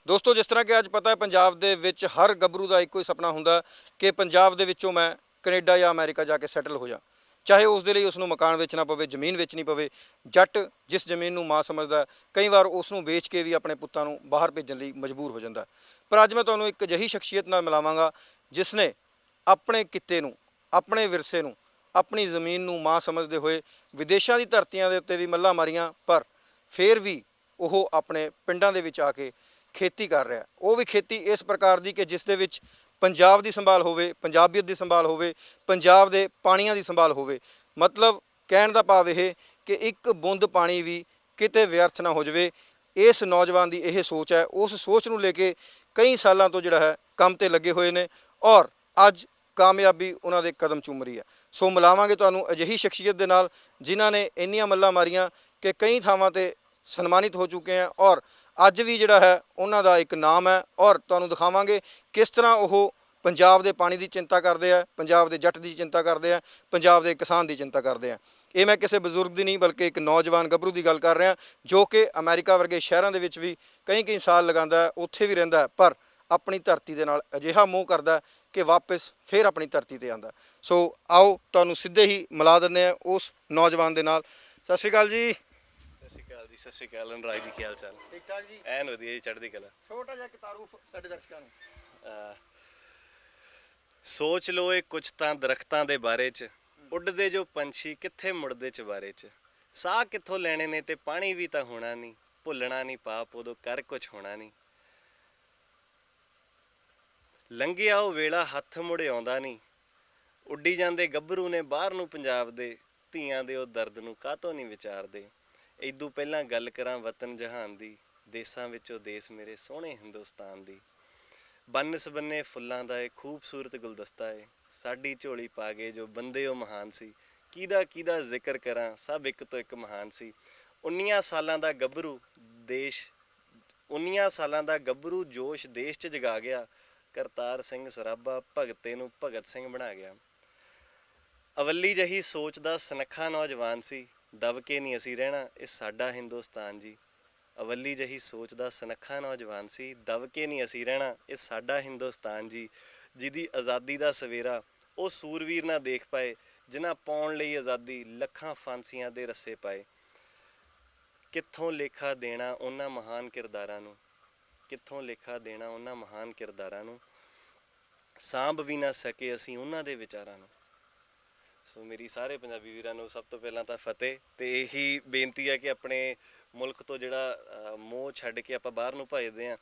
ਦੋਸਤੋ ਜਿਸ ਤਰ੍ਹਾਂ ਕਿ ਅੱਜ ਪਤਾ ਹੈ ਪੰਜਾਬ ਦੇ ਵਿੱਚ ਹਰ ਗੱਭਰੂ ਦਾ ਇੱਕੋ ਹੀ ਸੁਪਨਾ ਹੁੰਦਾ ਕਿ ਪੰਜਾਬ ਦੇ ਵਿੱਚੋਂ ਮੈਂ ਕੈਨੇਡਾ ਜਾਂ ਅਮਰੀਕਾ ਜਾ ਕੇ ਸੈਟਲ ਹੋ ਜਾ। ਚਾਹੇ ਉਸ ਦੇ ਲਈ ਉਸ ਨੂੰ ਮਕਾਨ ਵੇਚਣਾ ਪਵੇ, ਜ਼ਮੀਨ ਵੇਚਣੀ ਪਵੇ। ਜੱਟ ਜਿਸ ਜ਼ਮੀਨ ਨੂੰ ਮਾਂ ਸਮਝਦਾ ਕਈ ਵਾਰ ਉਸ ਨੂੰ ਵੇਚ ਕੇ ਵੀ ਆਪਣੇ ਪੁੱਤਾਂ ਨੂੰ ਬਾਹਰ ਭੇਜਣ ਲਈ ਮਜਬੂਰ ਹੋ ਜਾਂਦਾ। ਪਰ ਅੱਜ ਮੈਂ ਤੁਹਾਨੂੰ ਇੱਕ ਅਜਿਹੀ ਸ਼ਖਸੀਅਤ ਨਾਲ ਮਿਲਾਵਾਂਗਾ ਜਿਸ ਨੇ ਆਪਣੇ ਕਿੱਤੇ ਨੂੰ, ਆਪਣੇ ਵਿਰਸੇ ਨੂੰ, ਆਪਣੀ ਜ਼ਮੀਨ ਨੂੰ ਮਾਂ ਸਮਝਦੇ ਹੋਏ ਵਿਦੇਸ਼ਾਂ ਦੀ ਧਰਤੀਆਂ ਦੇ ਉੱਤੇ ਵੀ ਮੱਲਾਂ ਮਾਰੀਆਂ, ਪਰ ਫਿਰ ਵੀ ਉਹ ਆਪਣੇ ਪਿੰਡਾਂ ਦੇ ਵਿੱਚ ਆ ਕੇ ਖੇਤੀ ਕਰ ਰਿਹਾ। ਉਹ ਵੀ ਖੇਤੀ ਇਸ ਪ੍ਰਕਾਰ ਦੀ ਕਿ ਜਿਸ ਦੇ ਵਿੱਚ ਪੰਜਾਬ ਦੀ ਸੰਭਾਲ ਹੋਵੇ, ਪੰਜਾਬੀਅਤ ਦੀ ਸੰਭਾਲ ਹੋਵੇ, ਪੰਜਾਬ ਦੇ ਪਾਣੀਆਂ ਦੀ ਸੰਭਾਲ ਹੋਵੇ। ਮਤਲਬ ਕਹਿਣ ਦਾ ਭਾਵ ਇਹ ਕਿ ਇੱਕ ਬੂੰਦ ਪਾਣੀ ਵੀ ਕਿਤੇ ਵਿਅਰਥ ਨਾ ਹੋ ਜਾਵੇ। ਇਸ ਨੌਜਵਾਨ ਦੀ ਇਹ ਸੋਚ ਹੈ। ਉਸ ਸੋਚ ਨੂੰ ਲੈ ਕੇ ਕਈ ਸਾਲਾਂ ਤੋਂ ਜਿਹੜਾ ਹੈ ਕੰਮ ਤੇ ਲੱਗੇ ਹੋਏ ਨੇ ਔਰ ਅੱਜ ਕਾਮਯਾਬੀ ਉਹਨਾਂ ਦੇ ਕਦਮ ਚੁੰਮ ਰਹੀ ਹੈ। ਸੋ ਮਿਲਾਵਾਂਗੇ ਤੁਹਾਨੂੰ ਅਜਿਹੀ ਸ਼ਖਸੀਅਤ ਦੇ ਨਾਲ ਜਿਨ੍ਹਾਂ ਨੇ ਇੰਨੀਆਂ ਮੱਲਾਂ ਮਾਰੀਆਂ ਕਿ ਕਈ ਥਾਵਾਂ ਤੇ ਸਨਮਾਨਿਤ ਹੋ ਚੁੱਕੇ हैं और ਅੱਜ ਵੀ ਜਿਹੜਾ ਹੈ ਉਹਨਾਂ ਦਾ ਇੱਕ ਨਾਮ ਹੈ। ਔਰ ਤੁਹਾਨੂੰ ਦਿਖਾਵਾਂਗੇ ਕਿਸ ਤਰ੍ਹਾਂ ਉਹ ਪੰਜਾਬ ਦੇ ਪਾਣੀ ਦੀ ਚਿੰਤਾ ਕਰਦੇ ਆ, ਪੰਜਾਬ ਦੇ ਜੱਟ ਦੀ ਚਿੰਤਾ ਕਰਦੇ ਆ, ਪੰਜਾਬ ਦੇ ਕਿਸਾਨ ਦੀ ਚਿੰਤਾ ਕਰਦੇ ਆ। ਇਹ ਮੈਂ ਕਿਸੇ ਬਜ਼ੁਰਗ ਦੀ ਨਹੀਂ ਬਲਕਿ ਇੱਕ ਨੌਜਵਾਨ ਗੱਭਰੂ ਦੀ ਗੱਲ ਕਰ ਰਿਹਾ ਜੋ ਕਿ ਅਮਰੀਕਾ ਵਰਗੇ ਸ਼ਹਿਰਾਂ ਦੇ ਵਿੱਚ ਵੀ ਕਈ ਸਾਲ ਲਗਾਉਂਦਾ ਹੈ, ਉੱਥੇ ਵੀ ਰਹਿੰਦਾ ਹੈ, ਪਰ ਆਪਣੀ ਧਰਤੀ ਦੇ ਨਾਲ ਅਜਿਹਾ ਮੋਹ ਕਰਦਾ ਕਿ ਵਾਪਸ ਫਿਰ ਆਪਣੀ ਧਰਤੀ ਤੇ ਆਉਂਦਾ। ਸੋ ਆਓ ਤੁਹਾਨੂੰ ਸਿੱਧੇ ਹੀ ਮਿਲਾ ਦਿੰਦੇ ਆ ਉਸ ਨੌਜਵਾਨ ਦੇ ਨਾਲ। ਸਤਿ ਸ਼੍ਰੀ ਅਕਾਲ ਜੀ। ਸਤਿ ਸ਼੍ਰੀ ਅਕਾਲ ਅਨੁਰਾਗ ਜੀ, ਕੀ ਹਾਲ ਚਾਲ? ਠੀਕ ਠਾਕ ਜੀ, ਐਨ ਵਧੀਆ ਜੀ, ਚੜ੍ਹਦੀ ਕਲਾ। ਛੋਟਾ ਜਿਹਾ ਇੱਕ ਤਾਰੂਫ ਸਾਡੇ ਦਰਸ਼ਕਾਂ ਨੂੰ। ਸੋਚ ਲਓ ਇਹ ਕੁਛ ਤਾਂ ਦਰਖਤਾਂ ਦੇ ਬਾਰੇ 'ਚ, ਉੱਡਦੇ ਜੋ ਪੰਛੀ ਕਿੱਥੇ ਮੁੜਦੇ ਚੁਬਾਰੇ 'ਚ, ਸਾਹ ਕਿੱਥੋਂ ਲੈਣੇ ਨੇ ਤੇ ਪਾਣੀ ਵੀ ਤਾਂ ਹੋਣਾ ਨਹੀਂ, ਭੁੱਲਣਾ ਨਹੀਂ ਪਾਪ ਉਦੋਂ ਕਰ ਕੁਛ ਹੋਣਾ ਨਹੀਂ। ਲੰਘਿਆ ਉਹ ਵੇਲਾ ਹੱਥ ਮੁੜ ਆਉਂਦਾ ਨਹੀਂ, ਉੱਡੀ ਜਾਂਦੇ ਗੱਭਰੂ ਨੇ ਬਾਹਰ ਨੂੰ ਪੰਜਾਬ ਦੇ, ਧੀਆਂ ਦੇ ਉਹ ਦਰਦ ਨੂੰ ਕਾਹਤੋਂ ਨਹੀਂ ਵਿਚਾਰਦੇ। ਇਦੋਂ ਪਹਿਲਾਂ ਗੱਲ ਕਰਾਂ ਵਤਨ ਜਹਾਨ ਦੀ, ਦੇਸਾਂ ਵਿੱਚੋਂ ਦੇਸ ਮੇਰੇ ਸੋਹਣੇ ਹਿੰਦੁਸਤਾਨ ਦੀ। ਬੰਨ ਸਬੰਨੇ ਫੁੱਲਾਂ ਦਾ ਇਹ ਖੂਬਸੂਰਤ ਗੁਲਦਸਤਾ ਏ, ਸਾਡੀ ਝੋਲੀ ਪਾ ਗਏ ਜੋ ਬੰਦੇ ਉਹ ਮਹਾਨ ਸੀ। ਕਿਹਦਾ ਜ਼ਿਕਰ ਕਰਾਂ, ਸਭ ਇੱਕ ਤੋਂ ਇੱਕ ਮਹਾਨ ਸੀ। 19 ਸਾਲਾਂ ਦਾ ਗੱਭਰੂ 19 ਸਾਲਾਂ ਦਾ ਗੱਭਰੂ ਜੋਸ਼ ਦੇਸ਼ 'ਚ ਜਗਾ ਗਿਆ, ਕਰਤਾਰ ਸਿੰਘ ਸਰਾਭਾ ਭਗਤੇ ਨੂੰ ਭਗਤ ਸਿੰਘ ਬਣਾ ਗਿਆ। ਅਵੱਲੀ ਜਹੀ ਸੋਚ ਦਾ ਸੁਨੱਖਾ ਨੌਜਵਾਨ ਸੀ, ਦਬ ਕੇ ਨਹੀਂ ਅਸੀਂ ਰਹਿਣਾ ਇਹ ਸਾਡਾ ਹਿੰਦੁਸਤਾਨ ਜੀ। ਅਵੱਲੀ ਜਹੀ ਸੋਚ ਦਾ ਸੁਨੱਖਾ ਨੌਜਵਾਨ ਸੀ, ਦਬ ਕੇ ਨਹੀਂ ਅਸੀਂ ਰਹਿਣਾ ਇਹ ਸਾਡਾ ਹਿੰਦੁਸਤਾਨ ਜੀ। ਜਿਹਦੀ ਆਜ਼ਾਦੀ ਦਾ ਸਵੇਰਾ ਉਹ ਸੂਰਵੀਰ ਨਾ ਦੇਖ ਪਾਏ, ਜਿਨ੍ਹਾਂ ਪਾਉਣ ਲਈ ਆਜ਼ਾਦੀ ਲੱਖਾਂ ਫਾਂਸੀਆਂ ਦੇ ਰੱਸੇ ਪਾਏ। ਕਿੱਥੋਂ ਲੇਖਾ ਦੇਣਾ ਉਹਨਾਂ ਮਹਾਨ ਕਿਰਦਾਰਾਂ ਨੂੰ, ਕਿੱਥੋਂ ਲੇਖਾ ਦੇਣਾ ਉਹਨਾਂ ਮਹਾਨ ਕਿਰਦਾਰਾਂ ਨੂੰ, ਸਾਂਭ ਵੀ ਨਾ ਸਕੇ ਅਸੀਂ ਉਹਨਾਂ ਦੇ ਵਿਚਾਰਾਂ ਨੂੰ। ਸੋ ਮੇਰੀ ਸਾਰੇ ਪੰਜਾਬੀ ਵੀਰਾਂ ਨੂੰ ਸਭ ਤੋਂ ਪਹਿਲਾਂ ਤਾਂ ਫਤਿਹ, ਤੇ ਇਹੀ ਬੇਨਤੀ ਹੈ ਕਿ ਆਪਣੇ ਮੁਲਕ ਤੋਂ ਜਿਹੜਾ ਮੋਹ ਛੱਡ ਕੇ ਆਪਾਂ ਬਾਹਰ ਨੂੰ ਭੱਜਦੇ ਹਾਂ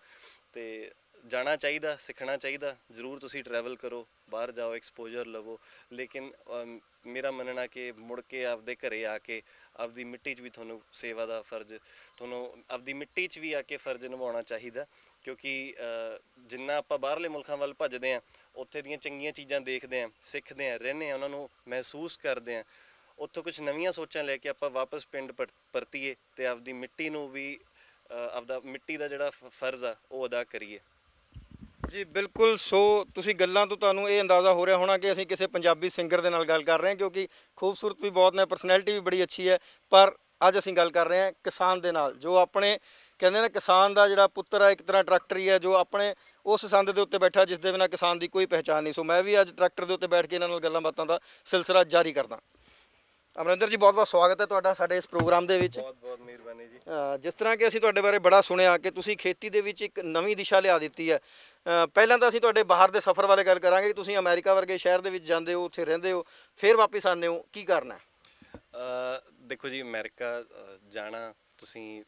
ਤੇ ਜਾਣਾ ਚਾਹੀਦਾ, ਸਿੱਖਣਾ ਚਾਹੀਦਾ। ਜ਼ਰੂਰ ਤੁਸੀਂ ਟਰੈਵਲ ਕਰੋ, ਬਾਹਰ ਜਾਓ, ਐਕਸਪੋਜਰ ਲਵੋ, ਲੇਕਿਨ ਮੇਰਾ ਮੰਨਣਾ ਕਿ ਮੁੜ ਕੇ ਆਪਦੇ ਘਰੇ ਆ ਕੇ ਆਪਦੀ ਮਿੱਟੀ 'ਚ ਵੀ ਤੁਹਾਨੂੰ ਸੇਵਾ ਦਾ ਫਰਜ਼, ਤੁਹਾਨੂੰ ਆਪਦੀ ਮਿੱਟੀ 'ਚ ਵੀ ਆ ਕੇ ਫਰਜ਼ ਨਿਭਾਉਣਾ ਚਾਹੀਦਾ। ਕਿਉਂਕਿ ਜਿੰਨਾ ਆਪਾਂ ਬਾਹਰਲੇ ਮੁਲਕਾਂ ਵੱਲ ਭੱਜਦੇ ਹਾਂ, ਉੱਥੇ ਦੀਆਂ ਚੰਗੀਆਂ ਚੀਜ਼ਾਂ ਦੇਖਦੇ ਹਾਂ, ਸਿੱਖਦੇ ਹਾਂ, ਰਹਿੰਦੇ ਹਾਂ, ਉਹਨਾਂ ਨੂੰ ਮਹਿਸੂਸ ਕਰਦੇ ਹਾਂ, ਉੱਥੋਂ ਕੁਛ ਨਵੀਆਂ ਸੋਚਾਂ ਲੈ ਕੇ ਆਪਾਂ ਵਾਪਸ ਪਿੰਡ ਪਰਤੀਏ ਤੇ ਆਪਦੀ ਮਿੱਟੀ ਨੂੰ ਵੀ ਆਪਦਾ ਮਿੱਟੀ ਦਾ ਜਿਹੜਾ ਫਰਜ਼ ਆ ਉਹ ਅਦਾ ਕਰੀਏ। ਜੀ ਬਿਲਕੁਲ। ਸੋ ਤੁਸੀਂ ਗੱਲਾਂ ਤੋਂ ਤੁਹਾਨੂੰ ਇਹ ਅੰਦਾਜ਼ਾ ਹੋ ਰਿਹਾ ਹੋਣਾ ਕਿ ਅਸੀਂ ਕਿਸੇ ਪੰਜਾਬੀ ਸਿੰਗਰ ਦੇ ਨਾਲ ਗੱਲ ਕਰ ਰਹੇ ਹਾਂ, ਕਿਉਂਕਿ ਖੂਬਸੂਰਤ ਵੀ ਬਹੁਤ ਨੇ, ਪਰਸਨੈਲਿਟੀ ਵੀ ਬੜੀ ਅੱਛੀ ਹੈ। ਪਰ ਅੱਜ ਅਸੀਂ ਗੱਲ ਕਰ ਰਹੇ ਹਾਂ ਕਿਸਾਨ ਦੇ ਨਾਲ, ਜੋ ਆਪਣੇ ਕਹਿੰਦੇ ਨੇ ਕਿਸਾਨ ਦਾ ਜਿਹੜਾ ਪੁੱਤਰ ਹੈ, ਇੱਕ ਤਰ੍ਹਾਂ ਟਰੈਕਟਰ ਹੀ ਹੈ, ਜੋ ਆਪਣੇ ਉਸ ਸੰਦ ਦੇ ਉੱਤੇ ਬੈਠਾ ਜਿਸ ਦੇ ਬਿਨਾਂ ਕਿਸਾਨ ਦੀ ਕੋਈ ਪਹਿਚਾਣ ਨਹੀਂ। ਸੋ ਮੈਂ ਵੀ ਅੱਜ ਟਰੈਕਟਰ ਦੇ ਉੱਤੇ ਬੈਠ ਕੇ ਇਹਨਾਂ ਨਾਲ ਗੱਲਾਂ ਬਾਤਾਂ ਦਾ ਸਿਲਸਿਲਾ ਜਾਰੀ ਕਰਦਾ। ਅਮਰਿੰਦਰ ਜੀ, ਬਹੁਤ ਬਹੁਤ ਸਵਾਗਤ ਹੈ ਤੁਹਾਡਾ ਸਾਡੇ ਇਸ ਪ੍ਰੋਗਰਾਮ ਦੇ ਵਿੱਚ। ਬਹੁਤ ਬਹੁਤ ਮਿਹਰਬਾਨੀ ਜੀ। ਜਿਸ ਤਰ੍ਹਾਂ ਕਿ ਅਸੀਂ ਤੁਹਾਡੇ ਬਾਰੇ ਬੜਾ ਸੁਣਿਆ ਕਿ ਤੁਸੀਂ ਖੇਤੀ ਦੇ ਵਿੱਚ ਇੱਕ ਨਵੀਂ ਦਿਸ਼ਾ ਲਿਆ ਦਿੱਤੀ ਹੈ। ਪਹਿਲਾਂ ਤਾਂ ਅਸੀਂ ਤੁਹਾਡੇ ਬਾਹਰ ਦੇ ਸਫ਼ਰ ਬਾਰੇ ਗੱਲ ਕਰਾਂਗੇ ਕਿ ਤੁਸੀਂ ਅਮਰੀਕਾ ਵਰਗੇ ਸ਼ਹਿਰ ਦੇ ਵਿੱਚ ਜਾਂਦੇ ਹੋ, ਉੱਥੇ ਰਹਿੰਦੇ ਹੋ, ਫਿਰ ਵਾਪਸ ਆਉਂਦੇ ਹੋ, ਕੀ ਕਰਨਾ? ਦੇਖੋ ਜੀ, ਅਮਰੀਕਾ ਜਾਣਾ, ਤੁਸੀਂ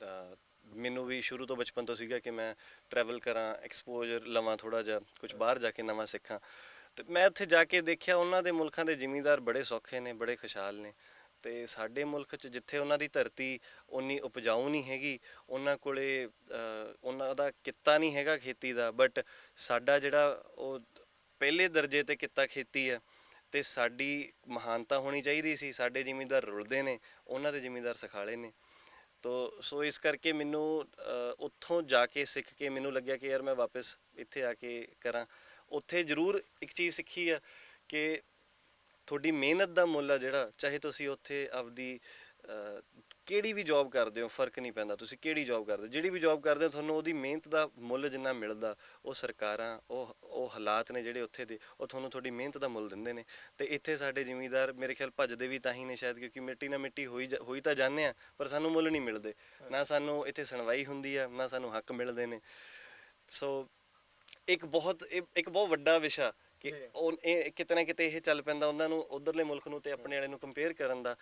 ਮੈਨੂੰ ਵੀ ਸ਼ੁਰੂ ਤੋਂ ਬਚਪਨ ਤੋਂ ਸੀਗਾ ਕਿ ਮੈਂ ਟਰੈਵਲ ਕਰਾਂ, ਐਕਸਪੋਜਰ ਲਵਾਂ, ਥੋੜ੍ਹਾ ਜਿਹਾ ਕੁਝ ਬਾਹਰ ਜਾ ਕੇ ਨਵਾਂ ਸਿੱਖਾਂ। ਅਤੇ ਮੈਂ ਉੱਥੇ ਜਾ ਕੇ ਦੇਖਿਆ ਉਹਨਾਂ ਦੇ ਮੁਲਕਾਂ ਦੇ ਜ਼ਿਮੀਂਦਾਰ ਬੜੇ ਸੌਖੇ ਨੇ, ਬੜੇ ਖੁਸ਼ਹਾਲ ਨੇ। ਅਤੇ ਸਾਡੇ ਮੁਲਕ 'ਚ ਜਿੱਥੇ ਉਹਨਾਂ ਦੀ ਧਰਤੀ ਉਨੀ ਉਪਜਾਊ ਨਹੀਂ ਹੈਗੀ, ਉਹਨਾਂ ਕੋਲ ਉਹਨਾਂ ਦਾ ਕਿੱਤਾ ਨਹੀਂ ਹੈਗਾ ਖੇਤੀ ਦਾ, ਬਟ ਸਾਡਾ ਜਿਹੜਾ ਉਹ ਪਹਿਲੇ ਦਰਜੇ 'ਤੇ ਕਿੱਤਾ ਖੇਤੀ ਹੈ। ਅਤੇ ਸਾਡੀ ਮਹਾਨਤਾ ਹੋਣੀ ਚਾਹੀਦੀ ਸੀ। ਸਾਡੇ ਜ਼ਿਮੀਂਦਾਰ ਰੁਲਦੇ ਨੇ, ਉਹਨਾਂ ਦੇ ਜ਼ਿਮੀਂਦਾਰ ਸਿਖਾਲੇ ਨੇ। ਸੋ ਇਸ ਕਰਕੇ ਮੈਨੂੰ ਉੱਥੋਂ ਜਾ ਕੇ ਸਿੱਖ ਕੇ ਮੈਨੂੰ ਲੱਗਿਆ ਕਿ ਯਾਰ ਮੈਂ ਵਾਪਸ ਇੱਥੇ ਆ ਕੇ ਕਰਾਂ। ਉੱਥੇ ਜ਼ਰੂਰ ਇੱਕ ਚੀਜ਼ ਸਿੱਖੀ ਆ ਕਿ ਤੁਹਾਡੀ ਮਿਹਨਤ ਦਾ ਮੁੱਲ ਆ ਜਿਹੜਾ, ਚਾਹੇ ਤੁਸੀਂ ਉੱਥੇ ਆਪਦੀ ਕਿਹੜੀ ਵੀ ਜੌਬ ਕਰਦੇ ਹੋ ਫਰਕ ਨਹੀਂ ਪੈਂਦਾ, ਤੁਸੀਂ ਕਿਹੜੀ ਜੌਬ ਕਰਦੇ ਹੋ, ਜਿਹੜੀ ਵੀ ਜੌਬ ਕਰਦੇ ਹੋ ਤੁਹਾਨੂੰ ਉਹਦੀ ਮਿਹਨਤ ਦਾ ਮੁੱਲ ਜਿੰਨਾ ਮਿਲਦਾ, ਉਹ ਸਰਕਾਰਾਂ ਉਹ ਹਾਲਾਤ ਨੇ ਜਿਹੜੇ ਉੱਥੇ ਦੇ, ਉਹ ਤੁਹਾਨੂੰ ਤੁਹਾਡੀ ਮਿਹਨਤ ਦਾ ਮੁੱਲ ਦਿੰਦੇ ਨੇ। ਤੇ ਇੱਥੇ ਸਾਡੇ ਜ਼ਿਮੀਂਦਾਰ ਮੇਰੇ ਖਿਆਲ ਭੱਜਦੇ ਵੀ ਤਾਂ ਹੀ ਨੇ ਸ਼ਾਇਦ, ਕਿਉਂਕਿ ਮਿੱਟੀ ਨਾਲ ਮਿੱਟੀ ਹੋਈ ਤਾਂ ਜਾਂਦੇ ਆ, ਪਰ ਸਾਨੂੰ ਮੁੱਲ ਨਹੀਂ ਮਿਲਦੇ, ਨਾ ਸਾਨੂੰ ਇੱਥੇ ਸੁਣਵਾਈ ਹੁੰਦੀ ਆ, ਨਾ ਸਾਨੂੰ ਹੱਕ ਮਿਲਦੇ ਨੇ। ਸੋ ਇੱਕ ਬਹੁਤ ਵੱਡਾ ਵਿਸ਼ਾ ਕਿ ਉਹ ਇਹ ਕਿਤੇ ਨਾ ਕਿਤੇ ਇਹ ਚੱਲ ਪੈਂਦਾ ਉਹਨਾਂ ਨੂੰ, ਉਧਰਲੇ ਮੁਲਕ ਨੂੰ ਤੇ ਆਪਣੇ ਵਾਲੇ ਨੂੰ ਕੰਪੇਅਰ ਕਰਨ ਦਾ।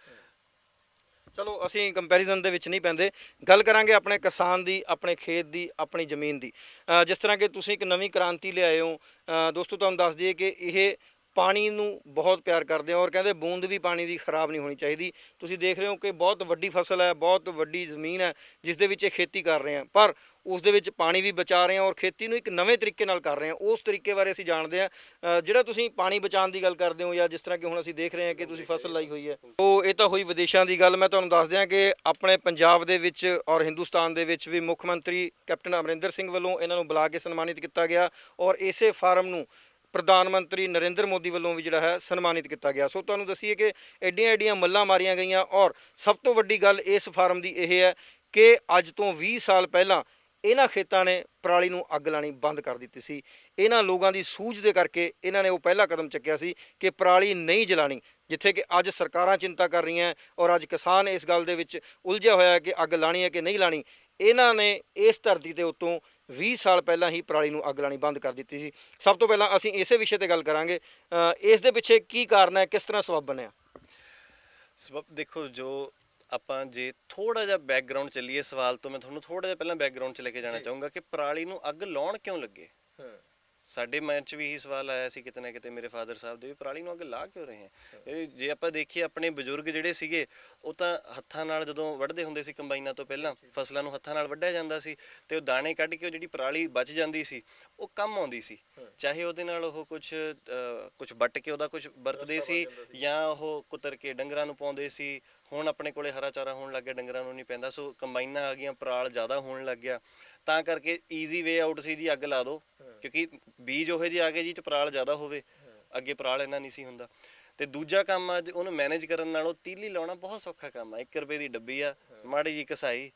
ਚਲੋ ਅਸੀਂ ਕੰਪੈਰੀਜ਼ਨ ਦੇ ਵਿੱਚ ਨਹੀਂ ਪੈਂਦੇ, ਗੱਲ ਕਰਾਂਗੇ ਆਪਣੇ ਕਿਸਾਨ ਦੀ, ਆਪਣੇ ਖੇਤ ਦੀ, ਆਪਣੀ ਜ਼ਮੀਨ ਦੀ। ਜਿਸ ਤਰ੍ਹਾਂ ਕਿ ਤੁਸੀਂ ਇੱਕ ਨਵੀਂ ਕ੍ਰਾਂਤੀ ਲਿਆਏ ਹੋ ਦੋਸਤੋ, ਤੁਹਾਨੂੰ ਦੱਸ ਦਈਏ ਕਿ ਇਹ ਪਾਣੀ ਨੂੰ ਬਹੁਤ ਪਿਆਰ ਕਰਦੇ ਹੋ ਔਰ ਕਹਿੰਦੇ ਬੂੰਦ ਵੀ ਪਾਣੀ ਦੀ ਖਰਾਬ ਨਹੀਂ ਹੋਣੀ ਚਾਹੀਦੀ। ਤੁਸੀਂ ਦੇਖ ਰਹੇ ਹੋ ਕਿ ਬਹੁਤ ਵੱਡੀ ਫਸਲ ਹੈ, ਬਹੁਤ ਵੱਡੀ ਜ਼ਮੀਨ ਹੈ ਜਿਸ ਦੇ ਵਿੱਚ ਇਹ ਖੇਤੀ ਕਰ ਰਹੇ ਹਾਂ, ਪਰ ਉਸ ਦੇ ਵਿੱਚ ਪਾਣੀ ਵੀ ਬਚਾ ਰਹੇ ਹਾਂ ਔਰ ਖੇਤੀ ਨੂੰ ਇੱਕ ਨਵੇਂ ਤਰੀਕੇ ਨਾਲ ਕਰ ਰਹੇ ਹਾਂ। ਉਸ ਤਰੀਕੇ ਬਾਰੇ ਅਸੀਂ ਜਾਣਦੇ ਹਾਂ। ਜਿਹੜਾ ਤੁਸੀਂ ਪਾਣੀ ਬਚਾਉਣ ਦੀ ਗੱਲ ਕਰਦੇ ਹੋ, ਜਾਂ ਜਿਸ ਤਰ੍ਹਾਂ ਕਿ ਹੁਣ ਅਸੀਂ ਦੇਖ ਰਹੇ ਹਾਂ ਕਿ ਤੁਸੀਂ ਫਸਲ ਲਾਈ ਹੋਈ ਹੈ, ਉਹ ਇਹ ਤਾਂ ਹੋਈ ਵਿਦੇਸ਼ਾਂ ਦੀ ਗੱਲ। ਮੈਂ ਤੁਹਾਨੂੰ ਦੱਸ ਦਿਆਂ ਕਿ ਆਪਣੇ ਪੰਜਾਬ ਦੇ ਵਿੱਚ ਔਰ ਹਿੰਦੁਸਤਾਨ ਦੇ ਵਿੱਚ ਵੀ ਮੁੱਖ ਮੰਤਰੀ ਕੈਪਟਨ ਅਮਰਿੰਦਰ ਸਿੰਘ ਵੱਲੋਂ ਇਹਨਾਂ ਨੂੰ ਬੁਲਾ ਕੇ ਸਨਮਾਨਿਤ ਕੀਤਾ ਗਿਆ ਔਰ ਇਸੇ ਫਾਰਮ ਨੂੰ ਪ੍ਰਧਾਨ ਮੰਤਰੀ ਨਰਿੰਦਰ ਮੋਦੀ ਵੱਲੋਂ ਵੀ ਜਿਹੜਾ ਹੈ ਸਨਮਾਨਿਤ ਕੀਤਾ ਗਿਆ। ਸੋ ਤੁਹਾਨੂੰ ਦੱਸੀਏ ਕਿ ਐਡੀਆਂ ਮੱਲਾਂ ਮਾਰੀਆਂ ਗਈਆਂ ਔਰ ਸਭ ਤੋਂ ਵੱਡੀ ਗੱਲ ਇਸ ਫਾਰਮ ਦੀ ਇਹ ਹੈ ਕਿ ਅੱਜ ਤੋਂ 20 ਸਾਲ ਪਹਿਲਾਂ ਇਹਨਾਂ ਖੇਤਾਂ ਨੇ ਪਰਾਲੀ ਨੂੰ ਅੱਗ ਲਾਣੀ ਬੰਦ ਕਰ ਦਿੱਤੀ ਸੀ। ਇਹਨਾਂ ਲੋਕਾਂ ਦੀ ਸੂਝ ਦੇ ਕਰਕੇ ਇਹਨਾਂ ਨੇ ਉਹ ਪਹਿਲਾ ਕਦਮ ਚੱਕਿਆ ਸੀ ਕਿ ਪਰਾਲੀ ਨਹੀਂ ਜਲਾਣੀ, ਜਿੱਥੇ ਕਿ ਅੱਜ ਸਰਕਾਰਾਂ ਚਿੰਤਾ ਕਰ ਰਹੀਆਂ ਔਰ ਅੱਜ ਕਿਸਾਨ ਇਸ ਗੱਲ ਦੇ ਵਿੱਚ ਉਲਝਿਆ ਹੋਇਆ ਹੈ ਕਿ ਅੱਗ ਲਾਣੀ ਹੈ ਕਿ ਨਹੀਂ ਲਾਣੀ। ਇਹਨਾਂ ਨੇ ਇਸ ਧਰਤੀ ਦੇ ਉੱਤੋਂ 20 ਸਾਲ ਪਹਿਲਾਂ ਹੀ ਪਰਾਲੀ ਨੂੰ ਅੱਗ ਲਾਣੀ ਬੰਦ ਕਰ ਦਿੱਤੀ ਸੀ। ਸਭ ਤੋਂ ਪਹਿਲਾਂ ਅਸੀਂ ਇਸੇ ਵਿਸ਼ੇ ਤੇ ਗੱਲ ਕਰਾਂਗੇ, ਇਸ ਦੇ ਪਿੱਛੇ ਕੀ ਕਾਰਨ ਹੈ, ਕਿਸ ਤਰ੍ਹਾਂ ਸਬੱਬ ਬਣਿਆ? ਸਬਬ ਦੇਖੋ, ਜੋ ਆਪਾਂ ਜੇ ਥੋੜਾ ਜਿਹਾ ਬੈਕਗ੍ਰਾਉਂਡ ਚੱਲੀਏ ਸਵਾਲ ਤੋਂ, ਮੈਂ ਤੁਹਾਨੂੰ ਥੋੜਾ ਜਿਹਾ ਪਹਿਲਾਂ ਬੈਕਗ੍ਰਾਉਂਡ 'ਚ ਲੈ ਕੇ ਜਾਣਾ ਚਾਹੂੰਗਾ ਕਿ ਪਰਾਲੀ ਨੂੰ ਅੱਗ ਲਾਉਣ ਕਿਉਂ ਲੱਗੇ। ਸਾਡੇ ਮਨ 'ਚ ਵੀ ਇਹੀ ਸਵਾਲ ਆਇਆ ਸੀ ਕਿਤੇ ਨਾ ਕਿਤੇ, ਮੇਰੇ ਫਾਦਰ ਸਾਹਿਬ ਦੇ ਵੀ, ਪਰਾਲੀ ਨੂੰ ਅੱਗ ਲਾ ਕਿਉਂ ਰਹੇ ਹੈ। ਜੇ ਆਪਾਂ ਦੇਖੀਏ ਆਪਣੇ ਬਜ਼ੁਰਗ ਜਿਹੜੇ ਸੀਗੇ, ਉਹ ਤਾਂ ਹੱਥਾਂ ਨਾਲ ਜਦੋਂ ਵੱਢਦੇ ਹੁੰਦੇ ਸੀ, ਕੰਬਾਈਨਾਂ ਤੋਂ ਪਹਿਲਾਂ ਫਸਲਾਂ ਨੂੰ ਹੱਥਾਂ ਨਾਲ ਵੱਢਿਆ ਜਾਂਦਾ ਸੀ ਤੇ ਉਹ ਦਾਣੇ ਕੱਢ ਕੇ ਉਹ ਜਿਹੜੀ ਪਰਾਲੀ ਬਚ ਜਾਂਦੀ ਸੀ ਉਹ ਕੰਮ ਆਉਂਦੀ ਸੀ, ਚਾਹੇ ਉਹਦੇ ਨਾਲ ਉਹ ਕੁਝ ਵੱਟ ਕੇ ਉਹਦਾ ਕੁਝ ਵਰਤਦੇ ਸੀ ਜਾਂ ਉਹ ਕੁਤਰ ਕੇ ਡੰਗਰਾਂ ਨੂੰ ਪਾਉਂਦੇ ਸੀ। ਹੁਣ ਆਪਣੇ ਕੋਲੇ ਹਰਾ ਚਾਰਾ ਹੋਣ ਲੱਗ ਗਿਆ, ਡੰਗਰਾਂ ਨੂੰ ਨਹੀਂ ਪੈਂਦਾ, ਸੋ ਕੰਬਾਈਨਾਂ ਆ ਗਈਆਂ, ਪਰਾਲ ਜ਼ਿਆਦਾ ਹੋਣ ਲੱਗ ਗਿਆ, ਤਾਂ ਕਰਕੇ ਈਜ਼ੀ ਵੇ ਆਊਟ ਸੀ ਜੀ, ਅੱਗ ਲਾ ਦਿਓ, ਕਿਉਂਕਿ ਬੀਜ ਉਹੋ ਜਿਹੇ ਆ ਗਏ ਜੀ ਚ ਪਰਾਲ ਜ਼ਿਆਦਾ ਹੋਵੇ, ਅੱਗੇ ਪਰਾਲ ਇੰਨਾ ਨਹੀਂ ਸੀ ਹੁੰਦਾ। ਤੇ ਦੂਜਾ ਕੰਮ ਅੱਜ ਉਹਨੂੰ ਮੈਨੇਜ ਕਰਨ ਨਾਲੋਂ ਤੀਲੀ ਲਾਉਣਾ ਬਹੁਤ ਸੌਖਾ ਕੰਮ ਆ। 1 ਰੁਪਏ ਦੀ ਡੱਬੀ ਆ, ਮਾੜੀ ਜੀ ਘਸਾਈ,